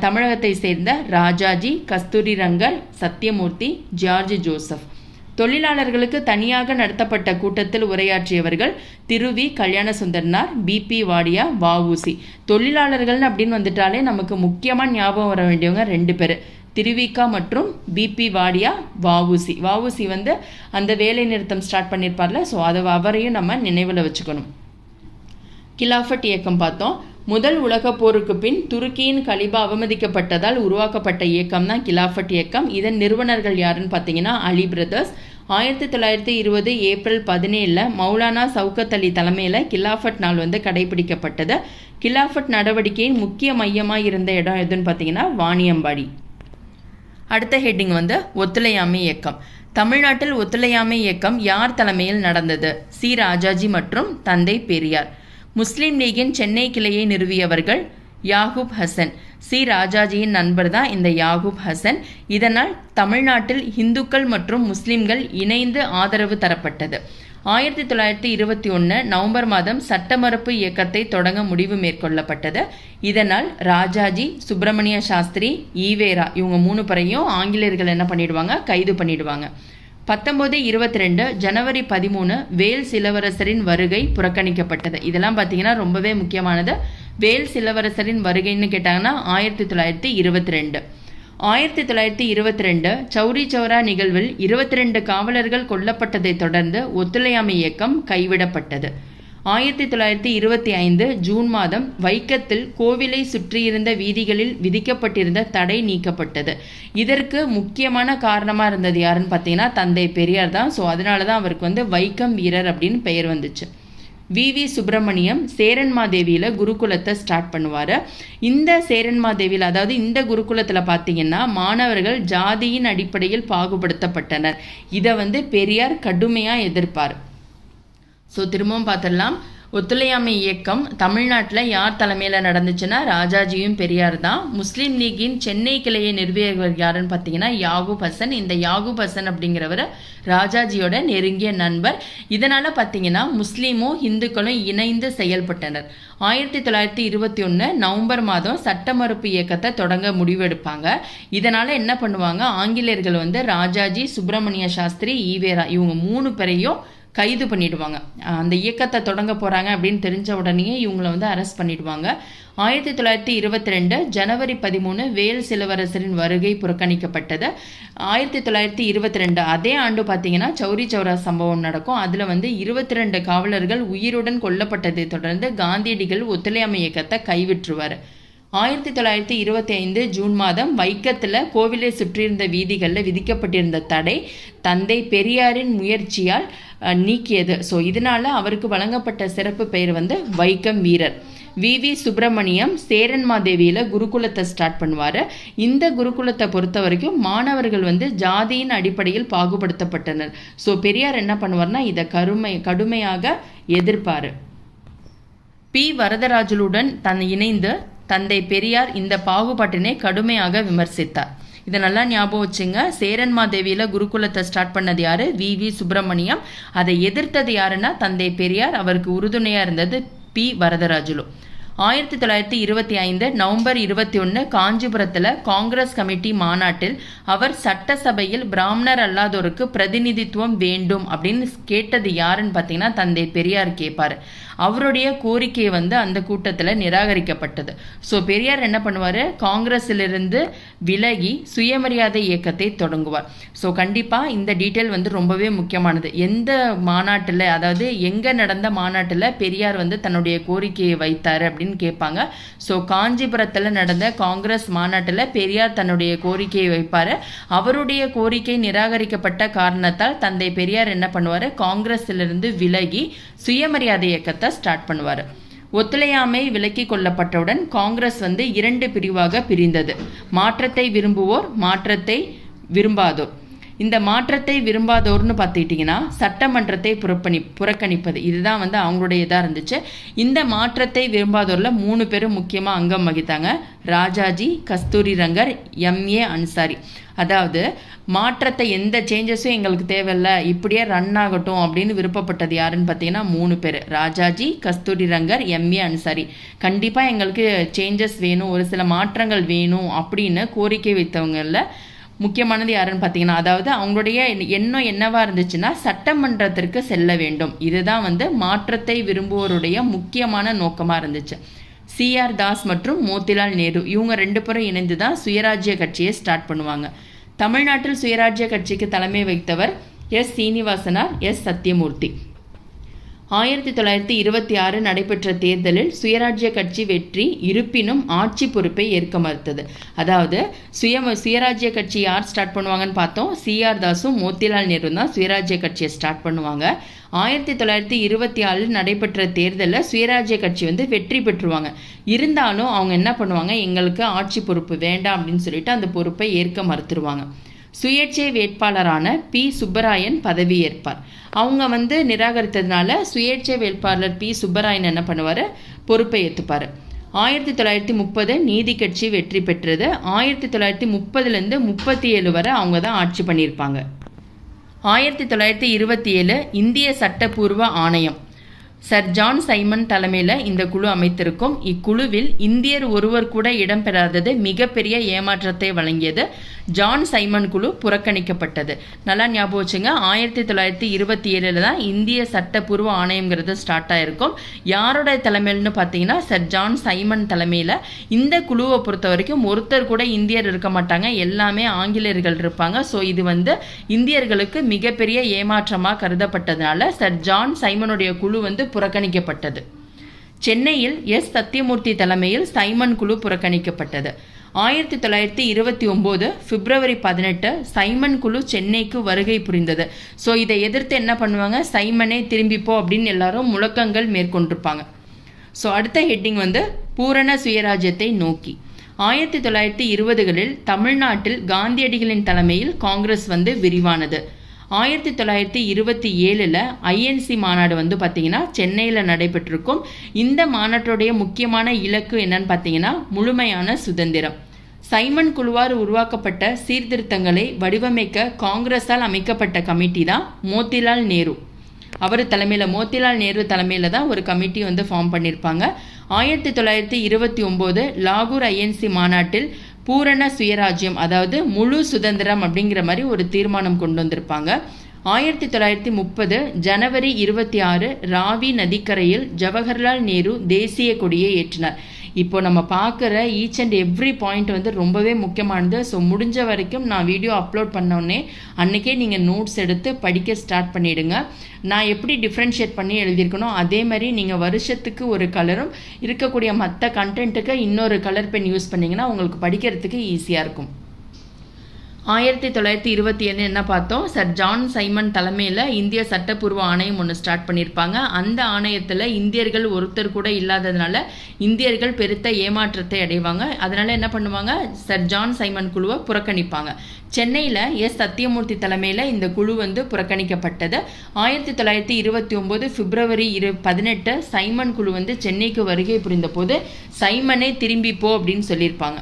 தமிழகத்தை சேர்ந்த ராஜாஜி, கஸ்தூரி ரங்கர், சத்யமூர்த்தி, ஜார்ஜ் ஜோசப். தொழிலாளர்களுக்கு தனியாக நடத்தப்பட்ட கூட்டத்தில் உரையாற்றியவர்கள் திருவி கல்யாண சுந்தரனார், பிபி வாடியா, வஉசி. தொழிலாளர்கள் அப்படின்னு வந்துட்டாலே நமக்கு முக்கியமாக ஞாபகம் வர வேண்டியவங்க 2 பேர், திருவிக்கா மற்றும் பிபி வாடியா, வஉசி. வஉசி வந்து அந்த வேலை நிறுத்தம் ஸ்டார்ட் பண்ணியிருப்பார்ல, ஸோ அவரையும் நம்ம நினைவில் வச்சுக்கணும். கிலாஃபட் இயக்கம் பார்த்தோம். முதல் உலகப் போருக்கு பின் துருக்கியின் கலிபா அவமதிக்கப்பட்டதால் உருவாக்கப்பட்ட இயக்கம் தான் கிலாஃபட் இயக்கம். இதன் நிறுவனர்கள் யாருன்னு பார்த்தீங்கன்னா அலி பிரதர்ஸ். 1920 ஏப்ரல் 17 மௌலானா சவுகத் அலி தலைமையில் கிலாஃபட் நாள் வந்து கடைபிடிக்கப்பட்டது. கிலாஃபட் நடவடிக்கையின் முக்கிய மையமாக இருந்த இடம் எதுன்னு பார்த்தீங்கன்னா வாணியம்பாடி. அடுத்த ஹெட்டிங் வந்து ஒத்துழையாமை இயக்கம். தமிழ்நாட்டில் ஒத்துழையாமை இயக்கம் யார் தலைமையில் நடந்தது? சி ராஜாஜி மற்றும் தந்தை பெரியார். முஸ்லீம் லீகின் சென்னை கிளையை நிறுவியவர்கள் யாகூப் ஹசன். சி ராஜாஜியின் நண்பர் தான் இந்த யாகூப் ஹசன். இதனால் தமிழ்நாட்டில் இந்துக்கள் மற்றும் முஸ்லிம்கள் இணைந்து ஆதரவு தரப்பட்டது. 1921 நவம்பர் மாதம் சட்ட மறுப்பு இயக்கத்தை தொடங்க முடிவு மேற்கொள்ளப்பட்டது. இதனால் ராஜாஜி, சுப்பிரமணிய சாஸ்திரி, ஈவேரா இவங்க 3 பேரையும் ஆங்கிலேயர்கள் என்ன பண்ணிடுவாங்க, கைது பண்ணிடுவாங்க. 1922 ஜனவரி 13 வேல்ஸ் இளவரசரின் வருகை புறக்கணிக்கப்பட்டது. இதெல்லாம் பார்த்தீங்கன்னா ரொம்பவே முக்கியமானது. வேல்ஸ் இளவரசரின் வருகைன்னு கேட்டாங்கன்னா 1922. 1922 சௌரி சௌரா நிகழ்வில் 22 காவலர்கள் கொல்லப்பட்டதை தொடர்ந்து ஒத்துழையாமை இயக்கம் கைவிடப்பட்டது. 1925 ஜூன் மாதம் வைக்கத்தில் கோவிலை சுற்றியிருந்த வீதிகளில் விதிக்கப்பட்டிருந்த தடை நீக்கப்பட்டது. இதற்கு முக்கியமான காரணமாக இருந்தது யாருன்னு பார்த்தீங்கன்னா தந்தை பெரியார் தான். ஸோ அதனால தான் அவருக்கு வந்து வைக்கம் வீரர் அப்படின்னு பெயர் வந்துச்சு. வி சுப்பிரமணியம் சேரன்மாதேவியில் குருகுலத்தை ஸ்டார்ட் பண்ணுவார். இந்த சேரன்மாதேவியில், அதாவது இந்த குருகுலத்தில் பார்த்தீங்கன்னா மாணவர்கள் ஜாதியின் அடிப்படையில் பாகுபடுத்தப்பட்டனர். இதை வந்து பெரியார் கடுமையாக எதிர்ப்பார். ஸோ திரும்பவும் பார்த்துடலாம். ஒத்துழையாமை இயக்கம் தமிழ்நாட்டில் யார் தலைமையில் நடந்துச்சுன்னா ராஜாஜியும் பெரியார் தான். முஸ்லீம் லீகின் சென்னை கிளையை நிறுவியவர் யாருன்னு பார்த்தீங்கன்னா யாகூப் ஹசன். இந்த யாகூப் ஹசன் அப்படிங்கிறவர் ராஜாஜியோட நெருங்கிய நண்பர். இதனால் பார்த்தீங்கன்னா முஸ்லீமும் இந்துக்களும் இணைந்து செயல்பட்டனர். 1921 நவம்பர் மாதம் சட்ட மறுப்பு இயக்கத்தை தொடங்க முடிவெடுப்பாங்க. இதனால் என்ன பண்ணுவாங்க, ஆங்கிலேயர்கள் வந்து ராஜாஜி, சுப்பிரமணிய சாஸ்திரி, ஈவேரா இவங்க 3 பேரையும் கைது பண்ணிடுவாங்க. அந்த இயக்கத்தை தொடங்க போகிறாங்க அப்படின்னு தெரிஞ்ச உடனே இவங்களை வந்து அரெஸ்ட் பண்ணிடுவாங்க. 1922 ஜனவரி 13 வேல்ஸ் இளவரசரின் வருகை புறக்கணிக்கப்பட்டது. 1922 அதே ஆண்டு பார்த்தீங்கன்னா சௌரி சௌரா சம்பவம் நடக்கும். அதில் வந்து 22 காவலர்கள் உயிருடன் கொல்லப்பட்டதை தொடர்ந்து காந்தியடிகள் ஒத்துழையாமை இயக்கத்தை கைவிற்றுவார். 1925 ஜூன் மாதம் வைக்கத்தில் கோவிலை சுற்றியிருந்த வீதிகளில் விதிக்கப்பட்டிருந்த தடை தந்தை பெரியாரின் முயற்சியால் நீக்கியது. ஸோ இதனால் அவருக்கு வழங்கப்பட்ட சிறப்பு பெயர் வந்து வைக்கம் வீரர். வி சுப்பிரமணியம் சேரன்மாதேவியில் குருகுலத்தை ஸ்டார்ட் பண்ணுவார். இந்த குருகுலத்தை பொறுத்த வரைக்கும் மாணவர்கள் வந்து ஜாதியின் அடிப்படையில் பாகுபடுத்தப்பட்டனர். ஸோ பெரியார் என்ன பண்ணுவார்னா இதை கடுமையாக எதிர்ப்பார். பி வரதராஜலுடன் இணைந்து தந்தை பெரியார் இந்த பாகுபாட்டினை கடுமையாக விமர்சித்தார். இதை நல்லா ஞாபகம் வச்சுங்க. சேரன்மாதேவியில் குருகுலத்தை ஸ்டார்ட் பண்ணது யாரு? வி சுப்பிரமணியம். அதை எதிர்த்தது யாருன்னா தந்தை பெரியார். அவருக்கு உறுதுணையாக இருந்தது பி வரதராஜலு. 1925 நவம்பர் 21 காஞ்சிபுரத்தில் காங்கிரஸ் கமிட்டி மாநாட்டில் அவர் சட்டசபையில் பிராமணர் அல்லாதோருக்கு பிரதிநிதித்துவம் வேண்டும் அப்படின்னு கேட்டது யாருன்னு பார்த்தீங்கன்னா தந்தை பெரியார் கேட்பார். அவருடைய கோரிக்கையை அந்த கூட்டத்தில் நிராகரிக்கப்பட்டது. ஸோ பெரியார் என்ன பண்ணுவார், காங்கிரஸிலிருந்து விலகி சுயமரியாதை இயக்கத்தை தொடங்குவார். ஸோ கண்டிப்பாக இந்த டீட்டெயில் ரொம்பவே முக்கியமானது. எந்த மாநாட்டில், அதாவது எங்கே நடந்த மாநாட்டில் பெரியார் தன்னுடைய கோரிக்கையை வைத்தார் அப்படின்னு கேட்பாங்க. ஸோ காஞ்சிபுரத்தில் நடந்த காங்கிரஸ் மாநாட்டில் பெரியார் தன்னுடைய கோரிக்கையை வைப்பார். அவருடைய கோரிக்கை நிராகரிக்கப்பட்ட காரணத்தால் தந்தை பெரியார் என்ன பண்ணுவார், காங்கிரஸிலிருந்து விலகி சுயமரியாதை இயக்கத்தை ஸ்டார்ட் பண்ணுவார். ஒத்துழையாமை விலக்கி கொள்ளப்பட்டவுடன் காங்கிரஸ் 2 பிரிவாக பிரிந்தது. மாற்றத்தை விரும்புவோர், மாற்றத்தை விரும்பாதோர். இந்த மாற்றத்தை விரும்பாதோர்னு பார்த்துக்கிட்டிங்கன்னா சட்டமன்றத்தை புறக்கணிப்பது, இதுதான் அவங்களுடைய இதாக இருந்துச்சு. இந்த மாற்றத்தை விரும்பாதோரில் 3 பேரும் முக்கியமாக அங்கம் வகித்தாங்க. ராஜாஜி, கஸ்தூரி ரங்கர், எம்ஏ அன்சாரி. அதாவது மாற்றத்தை, எந்த சேஞ்சஸும் எங்களுக்கு தேவையில்லை, இப்படியே ரன் ஆகட்டும் அப்படின்னு விருப்பப்பட்டது யாருன்னு பார்த்தீங்கன்னா 3 பேர், ராஜாஜி, கஸ்தூரி ரங்கர், எம்ஏ அன்சாரி. கண்டிப்பாக எங்களுக்கு சேஞ்சஸ் வேணும், ஒரு சில மாற்றங்கள் வேணும் அப்படின்னு கோரிக்கை வைத்தவங்களில் முக்கியமானது யாருன்னு பார்த்தீங்கன்னா, அதாவது அவங்களுடைய எண்ணம் என்னவா இருந்துச்சுன்னா சட்டமன்றத்திற்கு செல்ல வேண்டும். இதுதான் மாற்றத்தை விரும்புவோருடைய முக்கியமான நோக்கமாக இருந்துச்சு. CR தாஸ் மற்றும் மோத்திலால் நேரு இவங்க 2 பேரும் இணைந்து தான் சுயராஜ்ய கட்சியை ஸ்டார்ட் பண்ணுவாங்க. தமிழ்நாட்டில் சுயராஜ்ய கட்சிக்கு தலைமை வைத்தவர் எஸ் சீனிவாசனார், எஸ் சத்தியமூர்த்தி. 1926 நடைபெற்ற தேர்தலில் சுயராஜ்ய கட்சி வெற்றி, இருப்பினும் ஆட்சி பொறுப்பை ஏற்க மறுத்தது. அதாவது சுயராஜ்ய கட்சி யார் ஸ்டார்ட் பண்ணுவாங்கன்னு பார்த்தோம், CR தாஸும் மோத்திலால் நேரு தான் சுயராஜ்ய கட்சியை ஸ்டார்ட் பண்ணுவாங்க. 1924 நடைபெற்ற தேர்தலில் சுயராஜ்ய கட்சி வெற்றி பெற்றுவாங்க. இருந்தாலும் அவங்க என்ன பண்ணுவாங்க, எங்களுக்கு ஆட்சி பொறுப்பு வேண்டாம் அப்படின்னு சொல்லிட்டு அந்த பொறுப்பை ஏற்க மறுத்துருவாங்க. சுயேட்சை வேட்பாளரான பி சுப்பராயன் பதவி ஏற்பார். அவங்க நிராகரித்ததுனால சுயேட்சை வேட்பாளர் பி சுப்பராயன் என்ன பண்ணுவார், பொறுப்பை ஏற்றுப்பார். 1930 நீதி கட்சி வெற்றி பெற்றது. 1930லேருந்து 37 வரை அவங்க தான் ஆட்சி பண்ணியிருப்பாங்க. 1927 இந்திய சட்டப்பூர்வ ஆணையம் சர் ஜான் சைமன் தலைமையில் இந்த குழு அமைத்திருக்கும். இக்குழுவில் இந்தியர் ஒருவர் கூட இடம்பெறாதது மிகப்பெரிய ஏமாற்றத்தை வழங்கியது. ஜான் சைமன் குழு புறக்கணிக்கப்பட்டது. நல்லா ஞாபகம் வச்சுங்க, 1927 தான் இந்திய சட்டப்பூர்வ ஆணையம்ங்கிறது ஸ்டார்ட் ஆகிருக்கும். யாரோட தலைமையில்னு பார்த்தீங்கன்னா சர் ஜான் சைமன் தலைமையில். இந்த குழுவை பொறுத்த வரைக்கும் ஒருத்தர் கூட இந்தியர் இருக்க மாட்டாங்க, எல்லாமே ஆங்கிலேயர்கள் இருப்பாங்க. ஸோ இது இந்தியர்களுக்கு மிகப்பெரிய ஏமாற்றமாக கருதப்பட்டதுனால சர் ஜான் சைமனுடைய குழு புறக்கணிக்கப்பட்டது. சென்னையில் எஸ் சத்தியமூர்த்தி தலைமையில் சைமன் குழு புறக்கணிக்கப்பட்டது. 1929 பிப்ரவரி 18 சைமன் குழு சென்னைக்கு வருகை புரிந்தது. ஸோ இதை எதிர்த்து என்ன பண்ணுவாங்க, சைமனே திரும்பிப்போ அப்படின்னு எல்லாரும் முழக்கங்கள் மேற்கொண்டிருப்பாங்க. ஸோ அடுத்த ஹெட்டிங் பூரண சுயராஜ்யத்தை நோக்கி. 1920களில் தமிழ்நாட்டில் காந்தியடிகளின் தலைமையில் காங்கிரஸ் விரிவானது. 1927 INC மாநாடு பார்த்தீங்கன்னா சென்னையில் நடைபெற்றிருக்கும். இந்த மாநாட்டுடைய முக்கியமான இலக்கு என்னன்னு பார்த்தீங்கன்னா முழுமையான சுதந்திரம். சைமன் குழுவால் உருவாக்கப்பட்ட சீர்திருத்தங்களை வடிவமைக்க காங்கிரஸால் அமைக்கப்பட்ட கமிட்டி தான் மோத்திலால் நேரு. மோத்திலால் நேரு தலைமையில் தான் ஒரு கமிட்டி ஃபார்ம் பண்ணியிருப்பாங்க. 1929 லாகூர் INC மாநாட்டில் பூரண சுயராஜ்யம், அதாவது முழு சுதந்திரம் அப்படிங்கிற மாதிரி ஒரு தீர்மானம் கொண்டு வந்திருப்பாங்க. 1930 ஜனவரி 26 ராவி நதிக்கரையில் ஜவஹர்லால் நேரு தேசிய கொடியை ஏற்றினார். இப்போ நம்ம பார்க்குற ஈச் அண்ட் எவ்ரி பாயிண்ட் ரொம்பவே முக்கியமானது. ஸோ முடிஞ்ச வரைக்கும் நான் வீடியோ அப்லோட் பண்ணோடனே அன்றைக்கே நீங்கள் நோட்ஸ் எடுத்து படிக்க ஸ்டார்ட் பண்ணிவிடுங்க. நான் எப்படி டிஃப்ரென்ஷியேட் பண்ணி எழுதியிருக்கணும் அதே மாதிரி நீங்கள் வருஷத்துக்கு ஒரு கலரும் இருக்கக்கூடிய மற்ற கண்டென்ட்டுக்கு இன்னொரு கலர் பென் யூஸ் பண்ணிங்கன்னா உங்களுக்கு படிக்கிறதுக்கு ஈஸியாக இருக்கும். 1927 என்ன பார்த்தோம், சர் ஜான் சைமன் தலைமையில் இந்திய சட்டப்பூர்வ ஆணையம் ஒன்று ஸ்டார்ட் பண்ணியிருப்பாங்க. அந்த ஆணையத்தில் இந்தியர்கள் ஒருத்தர் கூட இல்லாததுனால இந்தியர்கள் பெருத்த ஏமாற்றத்தை அடைவாங்க. அதனால் என்ன பண்ணுவாங்க, சர் ஜான் சைமன் குழுவை புறக்கணிப்பாங்க. சென்னையில் எஸ் சத்தியமூர்த்தி தலைமையில் இந்த குழு புறக்கணிக்கப்பட்டது. 1929 பிப்ரவரி 18 சைமன் குழு சென்னைக்கு வருகை புரிந்த போது சைமனை திரும்பிப்போ அப்படின்னு சொல்லியிருப்பாங்க.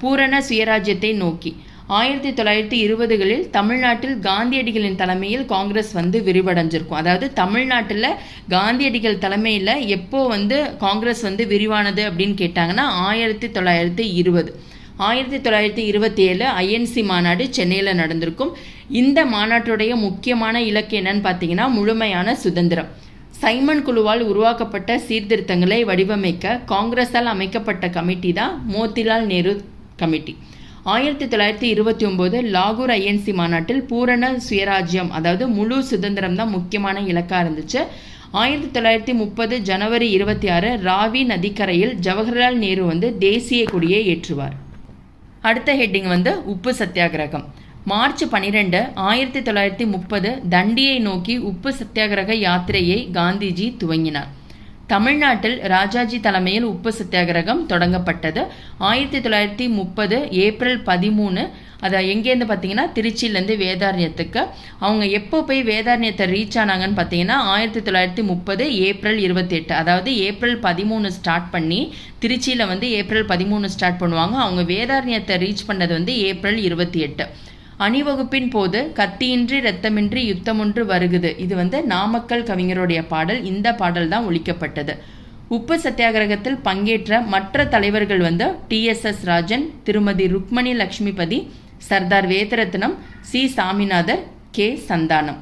பூரண சுயராஜ்யத்தை நோக்கி. 1920களில் தமிழ்நாட்டில் காந்தியடிகளின் தலைமையில் காங்கிரஸ் விரிவடைஞ்சிருக்கும். அதாவது தமிழ்நாட்டில் காந்தியடிகள் தலைமையில் எப்போ காங்கிரஸ் விரிவானது அப்படின்னு கேட்டாங்கன்னா 1920. 1927 ஐஎன்சி மாநாடு சென்னையில் நடந்திருக்கும். இந்த மாநாட்டுடைய முக்கியமான இலக்கு என்னன்னு பார்த்தீங்கன்னா முழுமையான சுதந்திரம். சைமன் குழுவால் உருவாக்கப்பட்ட சீர்திருத்தங்களை வடிவமைக்க காங்கிரஸால் அமைக்கப்பட்ட கமிட்டி தான் மோத்திலால் நேரு கமிட்டி. 1929 லாகூர் ஐஎன்சி மாநாட்டில் பூரண சுயராஜ்யம், அதாவது முழு சுதந்திரம் தான் முக்கியமான இலக்காக இருந்துச்சு. 1930 ஜனவரி 26 ராவி நதிக்கரையில் ஜவஹர்லால் நேரு தேசிய கொடியை ஏற்றுவார். அடுத்த ஹெட்டிங் உப்பு சத்தியாகிரகம். மார்ச் 12 1930 தண்டியை நோக்கி உப்பு சத்தியாகிரக யாத்திரையை காந்திஜி துவங்கினார். தமிழ்நாட்டில் ராஜாஜி தலைமையில் உப்பு சத்தியாகிரகம் தொடங்கப்பட்டது. 1930 ஏப்ரல் 13, அதை எங்கேருந்து பார்த்தீங்கன்னா திருச்சியிலேருந்து வேதாரண்யத்துக்கு. அவங்க எப்போ போய் வேதாரண்யத்தை ரீச் ஆனாங்கன்னு பார்த்தீங்கன்னா 1930 ஏப்ரல் 28, அதாவது ஏப்ரல் 13 ஸ்டார்ட் பண்ணி திருச்சியில் ஏப்ரல் 13 ஸ்டார்ட் பண்ணுவாங்க. அவங்க வேதாரண்யத்தை ரீச் பண்ணது ஏப்ரல் 28. அணிவகுப்பின் போது கத்தியின்றி இரத்தமின்றி யுத்தமொன்று வருகுது, இது நாமக்கல் கவிஞருடைய பாடல். இந்த பாடல் தான் ஒலிக்கப்பட்டது. உப்பு சத்தியாகிரகத்தில் பங்கேற்ற மற்ற தலைவர்கள் டிஎஸ்எஸ் ராஜன், திருமதி ருக்மணி லட்சுமிபதி, சர்தார் வேதரத்னம், சி சாமிநாதர், கே சந்தானம்.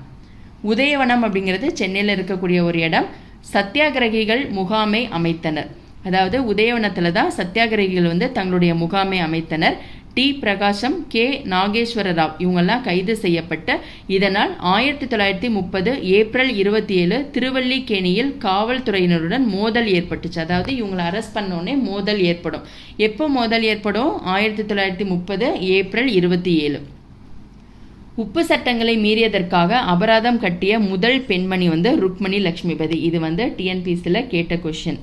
உதயவனம் அப்படிங்கிறது சென்னையில் இருக்கக்கூடிய ஒரு இடம். சத்தியாகிரகிகள் முகாமை அமைத்தனர். அதாவது உதயவனத்தில் தான் சத்தியாகிரகிகள் தங்களுடைய முகாமை அமைத்தனர். டி பிரகாசம், கே நாகேஸ்வர ராவ் இவங்கெல்லாம் கைது செய்யப்பட்ட. இதனால் 1930 ஏப்ரல் 27 திருவல்லிக்கேணியில் காவல்துறையினருடன் மோதல் ஏற்பட்டுச்சு. அதாவது இவங்களை அரெஸ்ட் பண்ணோடனே மோதல் ஏற்படும். எப்போ மோதல் ஏற்படும்? 1930 ஏப்ரல் 27. உப்பு சட்டங்களை மீறியதற்காக அபராதம் கட்டிய முதல் பெண்மணி ருக்மணி லட்சுமிபதி. இது டிஎன்பிசியில் கேட்ட கொஸ்டின்.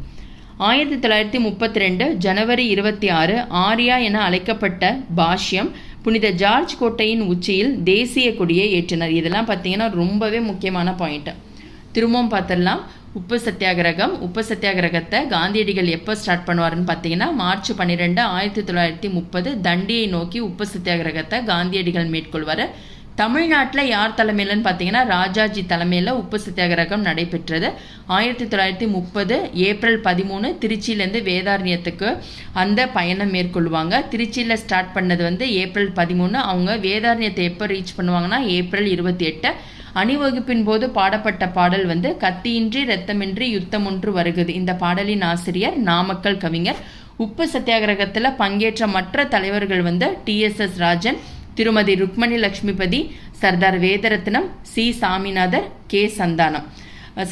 1932 ஜனவரி 26 ஆர்யா என அழைக்கப்பட்ட பாஷ்யம் புனித ஜார்ஜ் கோட்டையின் உச்சியில் தேசிய கொடியை ஏற்றினர். இதெல்லாம் பார்த்தீங்கன்னா ரொம்பவே முக்கியமான பாயிண்ட். திரும்பவும் பார்த்துடலாம். உப்பு சத்தியாகிரகம். உப்பு சத்தியாகிரகத்தை காந்தியடிகள் எப்போ ஸ்டார்ட் பண்ணுவாருன்னு பார்த்தீங்கன்னா மார்ச் 12 1930 தண்டியை நோக்கி உப்பு சத்தியாகிரகத்தை காந்தியடிகள் மேற்கொள்வார். தமிழ்நாட்டில் யார் தலைமையிலன்னு பார்த்தீங்கன்னா ராஜாஜி தலைமையில் உப்பு சத்தியாகிரகம் நடைபெற்றது. 1930 ஏப்ரல் 13 திருச்சியிலேருந்து வேதாரண்யத்துக்கு அந்த பயணம் மேற்கொள்வாங்க. திருச்சியில் ஸ்டார்ட் பண்ணது ஏப்ரல் 13. அவங்க வேதாரண்யத்தை எப்போ ரீச் பண்ணுவாங்கன்னா ஏப்ரல் 28. அணிவகுப்பின் போது பாடப்பட்ட பாடல் கத்தியின்றி இரத்தமின்றி யுத்தம் ஒன்று வருகுது. இந்த பாடலின் ஆசிரியர் நாமக்கல் கவிஞர். உப்பு சத்தியாகிரகத்தில் பங்கேற்ற மற்ற தலைவர்கள் டிஎஸ்எஸ் ராஜன், திருமதி ருக்மணி லட்சுமிபதி, சர்தார் வேதரத்னம், சி சாமிநாதர், கே சந்தானம்.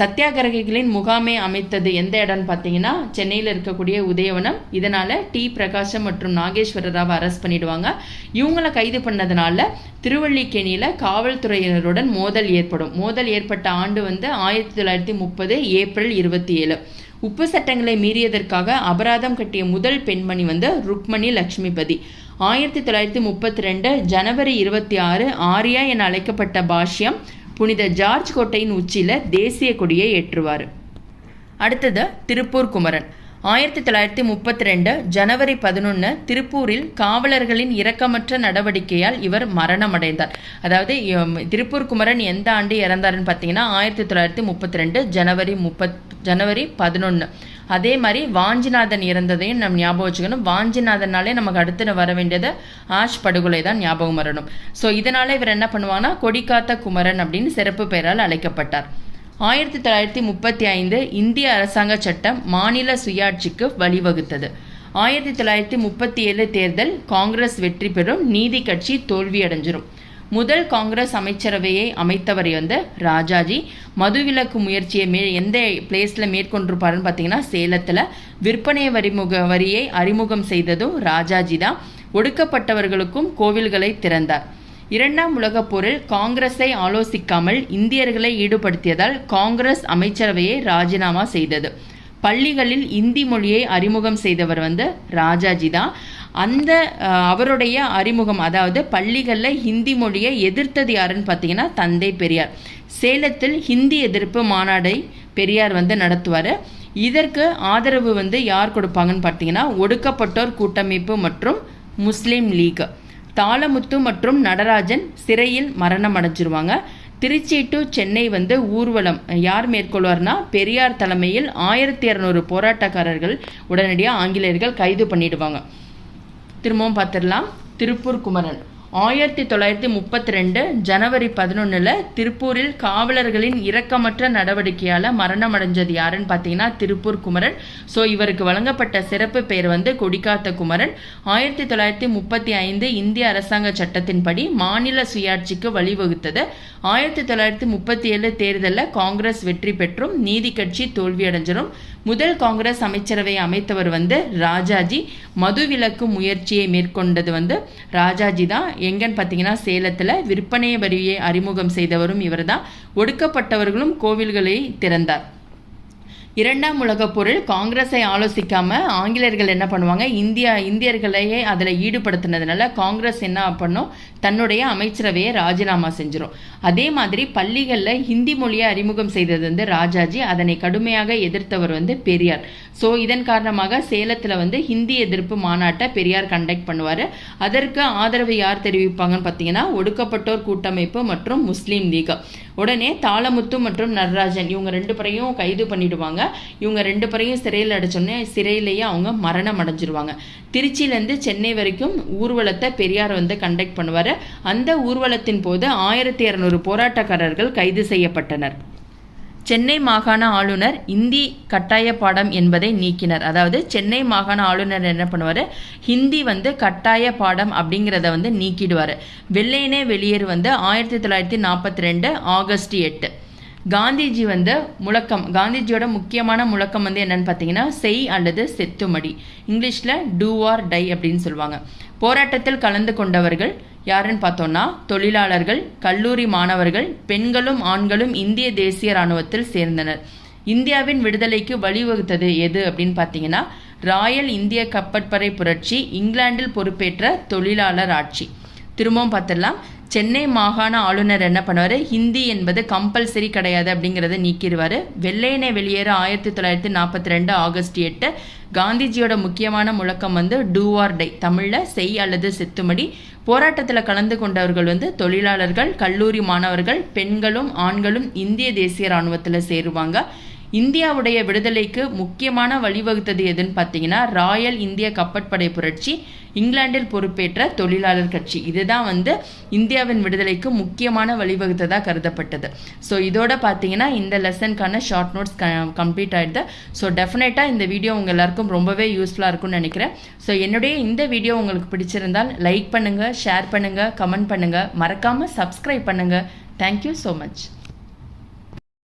சத்தியாகிரகிகளின் முகாமை அமைத்தது எந்த இடம்னு பார்த்தீங்கன்னா சென்னையில் இருக்கக்கூடிய உதயவனம். இதனால் டி பிரகாசம் மற்றும் நாகேஸ்வர ராவ் அரெஸ்ட் பண்ணிடுவாங்க. இவங்களை கைது பண்ணதுனால திருவல்லிக்கேணியில் காவல்துறையினருடன் மோதல் ஏற்படும். மோதல் ஏற்பட்ட ஆண்டு 1930 ஏப்ரல் 27. உப்பு சட்டங்களை மீறியதற்காக அபராதம் கட்டிய முதல் பெண்மணி ருக்மணி லட்சுமிபதி. 1932 ஜனவரி 26 ஆர்யா என அழைக்கப்பட்ட பாஷ்யம் புனித ஜார்ஜ் கோட்டையின் உச்சியில் தேசிய கொடியை ஏற்றுவார். அடுத்தது திருப்பூர் குமரன். 1932 ஜனவரி 11 திருப்பூரில் காவலர்களின் இரக்கமற்ற நடவடிக்கையால் இவர் மரணமடைந்தார். அதாவது திருப்பூர் குமரன் எந்த ஆண்டு இறந்தாருன்னு பார்த்தீங்கன்னா 1932 ஜனவரி 11. அதே மாதிரி வாஞ்சிநாதன் இறந்ததையும் நம்ம ஞாபகம் வச்சுக்கணும். வாஞ்சிநாதனாலே நமக்கு அடுத்து வர வேண்டியது ஆஷ் படுகொலை தான் ஞாபகம் வரணும். ஸோ இதனால இவர் என்ன பண்ணுவாங்கன்னா கொடிக்காத்த குமரன் அப்படின்னு சிறப்பு பெயரால் அழைக்கப்பட்டார். 1935 இந்திய அரசாங்க சட்டம் மாநில சுயாட்சிக்கு வழிவகுத்தது. 1937 தேர்தல் காங்கிரஸ் வெற்றி பெறும், நீதி கட்சி தோல்வியடைஞ்சிரும். முதல் காங்கிரஸ் அமைச்சரவையை அமைத்தவர் ராஜாஜி. மதுவிலக்கு முயற்சியை எந்த பிளேஸில் மேற்கொண்டிருப்பாருன்னு பார்த்தீங்கன்னா சேலத்தில். விற்பனை வரியை அறிமுகம் செய்ததும் ராஜாஜி தான். ஒடுக்கப்பட்டவர்களுக்கும் கோவில்களை திறந்தார். இரண்டாம் உலகப் போரில் காங்கிரஸை ஆலோசிக்காமல் இந்தியர்களை ஈடுபடுத்தியதால் காங்கிரஸ் அமைச்சரவையை ராஜினாமா செய்தது. பள்ளிகளில் இந்தி மொழியை அறிமுகம் செய்தவர் ராஜாஜி தான். அந்த அவருடைய அறிமுகம், அதாவது பள்ளிகளில் ஹிந்தி மொழியை எதிர்த்தது யாருன்னு பார்த்தீங்கன்னா தந்தை பெரியார். சேலத்தில் ஹிந்தி எதிர்ப்பு மாநாடை பெரியார் நடத்துவார். இதற்கு ஆதரவு யார் கொடுப்பாங்கன்னு பார்த்தீங்கன்னா ஒடுக்கப்பட்டோர் கூட்டமைப்பு மற்றும் முஸ்லீம் லீக். தாளமுத்து மற்றும் நடராஜன் சிறையில் மரணம் அடைஞ்சிருவாங்க. திருச்சி டு சென்னை வந்து ஊர்வலம் யார் மேற்கொள்வார்னா பெரியார் தலைமையில் 1200 போராட்டக்காரர்கள் உடனடியாக ஆங்கிலேயர்கள் கைது பண்ணிடுவாங்க. திரும்பவும் பார்த்துடலாம். திருப்பூர் குமரன் 1932 ஜனவரி 11 திருப்பூரில் காவலர்களின் இரக்கமற்ற நடவடிக்கையால் மரணம் அடைஞ்சது யாருன்னு பார்த்தீங்கன்னா திருப்பூர் குமரன். ஸோ இவருக்கு வழங்கப்பட்ட சிறப்பு பெயர் வந்து கொடிக்காத்த குமரன். 1935 இந்திய அரசாங்க சட்டத்தின்படி மாநில சுயாட்சிக்கு வழிவகுத்தது. 1937 தேர்தலில் காங்கிரஸ் வெற்றி பெற்றும் நீதி கட்சி தோல்வியடைஞ்சிடும். முதல் காங்கிரஸ் அமைச்சரவை அமைத்தவர் வந்து ராஜாஜி. மதுவிலக்கு முயற்சியை மேற்கொண்டது வந்து ராஜாஜி தான். எங்கன்னு பார்த்தீங்கன்னா சேலத்தில். விற்பனை வரியை அறிமுகம் செய்தவரும் இவர் தான். ஒடுக்கப்பட்டவர்களும் கோவில்களை திறந்தார். இரண்டாம் உலகப் போரில் காங்கிரஸை ஆலோசிக்காம ஆங்கிலேயர்கள் என்ன பண்ணுவாங்க, இந்தியர்களையே அதில் ஈடுபடுத்தினதுனால காங்கிரஸ் என்ன பண்ணும், தன்னுடைய அமைச்சரவையை ராஜினாமா செஞ்சிடும். அதே மாதிரி பள்ளிகளில் ஹிந்தி மொழியை அறிமுகம் செய்தது வந்து ராஜாஜி. அதனை கடுமையாக எதிர்த்தவர் வந்து பெரியார். ஸோ இதன் காரணமாக சேலத்தில் வந்து ஹிந்தி எதிர்ப்பு மாநாட்டை பெரியார் கண்டக்ட் பண்ணுவார். அதற்கு ஆதரவு யார் தெரிவிப்பாங்கன்னு பார்த்தீங்கன்னா ஒடுக்கப்பட்டோர் கூட்டமைப்பு மற்றும் முஸ்லீம் லீக். உடனே தாளமுத்து மற்றும் நடராஜன் இவங்க 2 பேரையும் கைது பண்ணிடுவாங்க. இவங்க 2 பேரையும் சிறையில் அடைச்சோன்னே சிறையிலேயே அவங்க மரணம் அடைஞ்சிருவாங்க. திருச்சியிலேருந்து சென்னை வரைக்கும் ஊர்வலத்தை பெரியார் வந்து கண்டக்ட் பண்ணுவார். அந்த ஊர்வலத்தின் போது 1200 போராட்டக்காரர்கள் கைது செய்யப்பட்டனர். சென்னை மாகாண ஆளுநர் இந்தி கட்டாய பாடம் என்பதை நீக்கினர். அதாவது சென்னை மாகாண ஆளுநர் என்ன பண்ணுவார், ஹிந்தி வந்து கட்டாய பாடம் அப்படிங்கிறத வந்து நீக்கிடுவார். வெள்ளையனே வெளியேறு வந்து 1942 ஆகஸ்ட் 8. காந்திஜி வந்து காந்திஜியோட முக்கியமான முழக்கம் வந்து என்னன்னு பார்த்தீங்கன்னா செய் அல்லது செத்துமடி, இங்கிலீஷில் டூ ஆர் டை அப்படின்னு சொல்லுவாங்க. போராட்டத்தில் கலந்து கொண்டவர்கள் யாருன்னு பார்த்தோம்னா தொழிலாளர்கள், கல்லூரி மாணவர்கள், பெண்களும் ஆண்களும் இந்திய தேசிய இராணுவத்தில் சேர்ந்தனர். இந்தியாவின் விடுதலைக்கு வழிவகுத்தது எது அப்படின்னு பார்த்தீங்கன்னா ராயல் இந்திய கப்பற்படை புரட்சி, இங்கிலாந்தில் பொறுப்பேற்ற தொழிலாளர் ஆட்சி. திரும்பவும் பார்த்துடலாம். சென்னை மாகாண ஆளுநர் என்ன பண்ணுவார், ஹிந்தி என்பது கம்பல்சரி கிடையாது அப்படிங்கிறத நீக்கிடுவார். வெள்ளையனே வெளியேற 1942 ஆகஸ்ட் 8. காந்திஜியோட முக்கியமான முழக்கம் வந்து டூ ஆர் டை, தமிழில் செய் அல்லது செத்துமடி. போராட்டத்தில் கலந்து கொண்டவர்கள் வந்து தொழிலாளர்கள், கல்லூரி மாணவர்கள், பெண்களும் ஆண்களும் இந்திய தேசிய இராணுவத்தில் சேருவாங்க. இந்தியாவுடைய விடுதலைக்கு முக்கியமான வழிவகுத்தது எதுன்னு பார்த்தீங்கன்னா ராயல் இந்திய கப்பற்படை புரட்சி, இங்கிலாந்தில் பொறுப்பேற்ற தொழிலாளர் கட்சி. இதுதான் வந்து இந்தியாவின் விடுதலைக்கு முக்கியமான வழிவகுத்ததாக கருதப்பட்டது. ஸோ இதோட பார்த்தீங்கன்னா இந்த லெசனுக்கான ஷார்ட் நோட்ஸ் கம்ப்ளீட் ஆகிடுது. ஸோ டெஃபினட்டாக இந்த வீடியோ உங்கள் எல்லாருக்கும் ரொம்பவே யூஸ்ஃபுல்லாக இருக்கும்னு நினைக்கிறேன். ஸோ என்னுடைய இந்த வீடியோ உங்களுக்கு பிடிச்சிருந்தால் லைக் பண்ணுங்கள், ஷேர் பண்ணுங்கள், கமெண்ட் பண்ணுங்கள், மறக்காமல் சப்ஸ்கிரைப் பண்ணுங்கள். Thank you so much.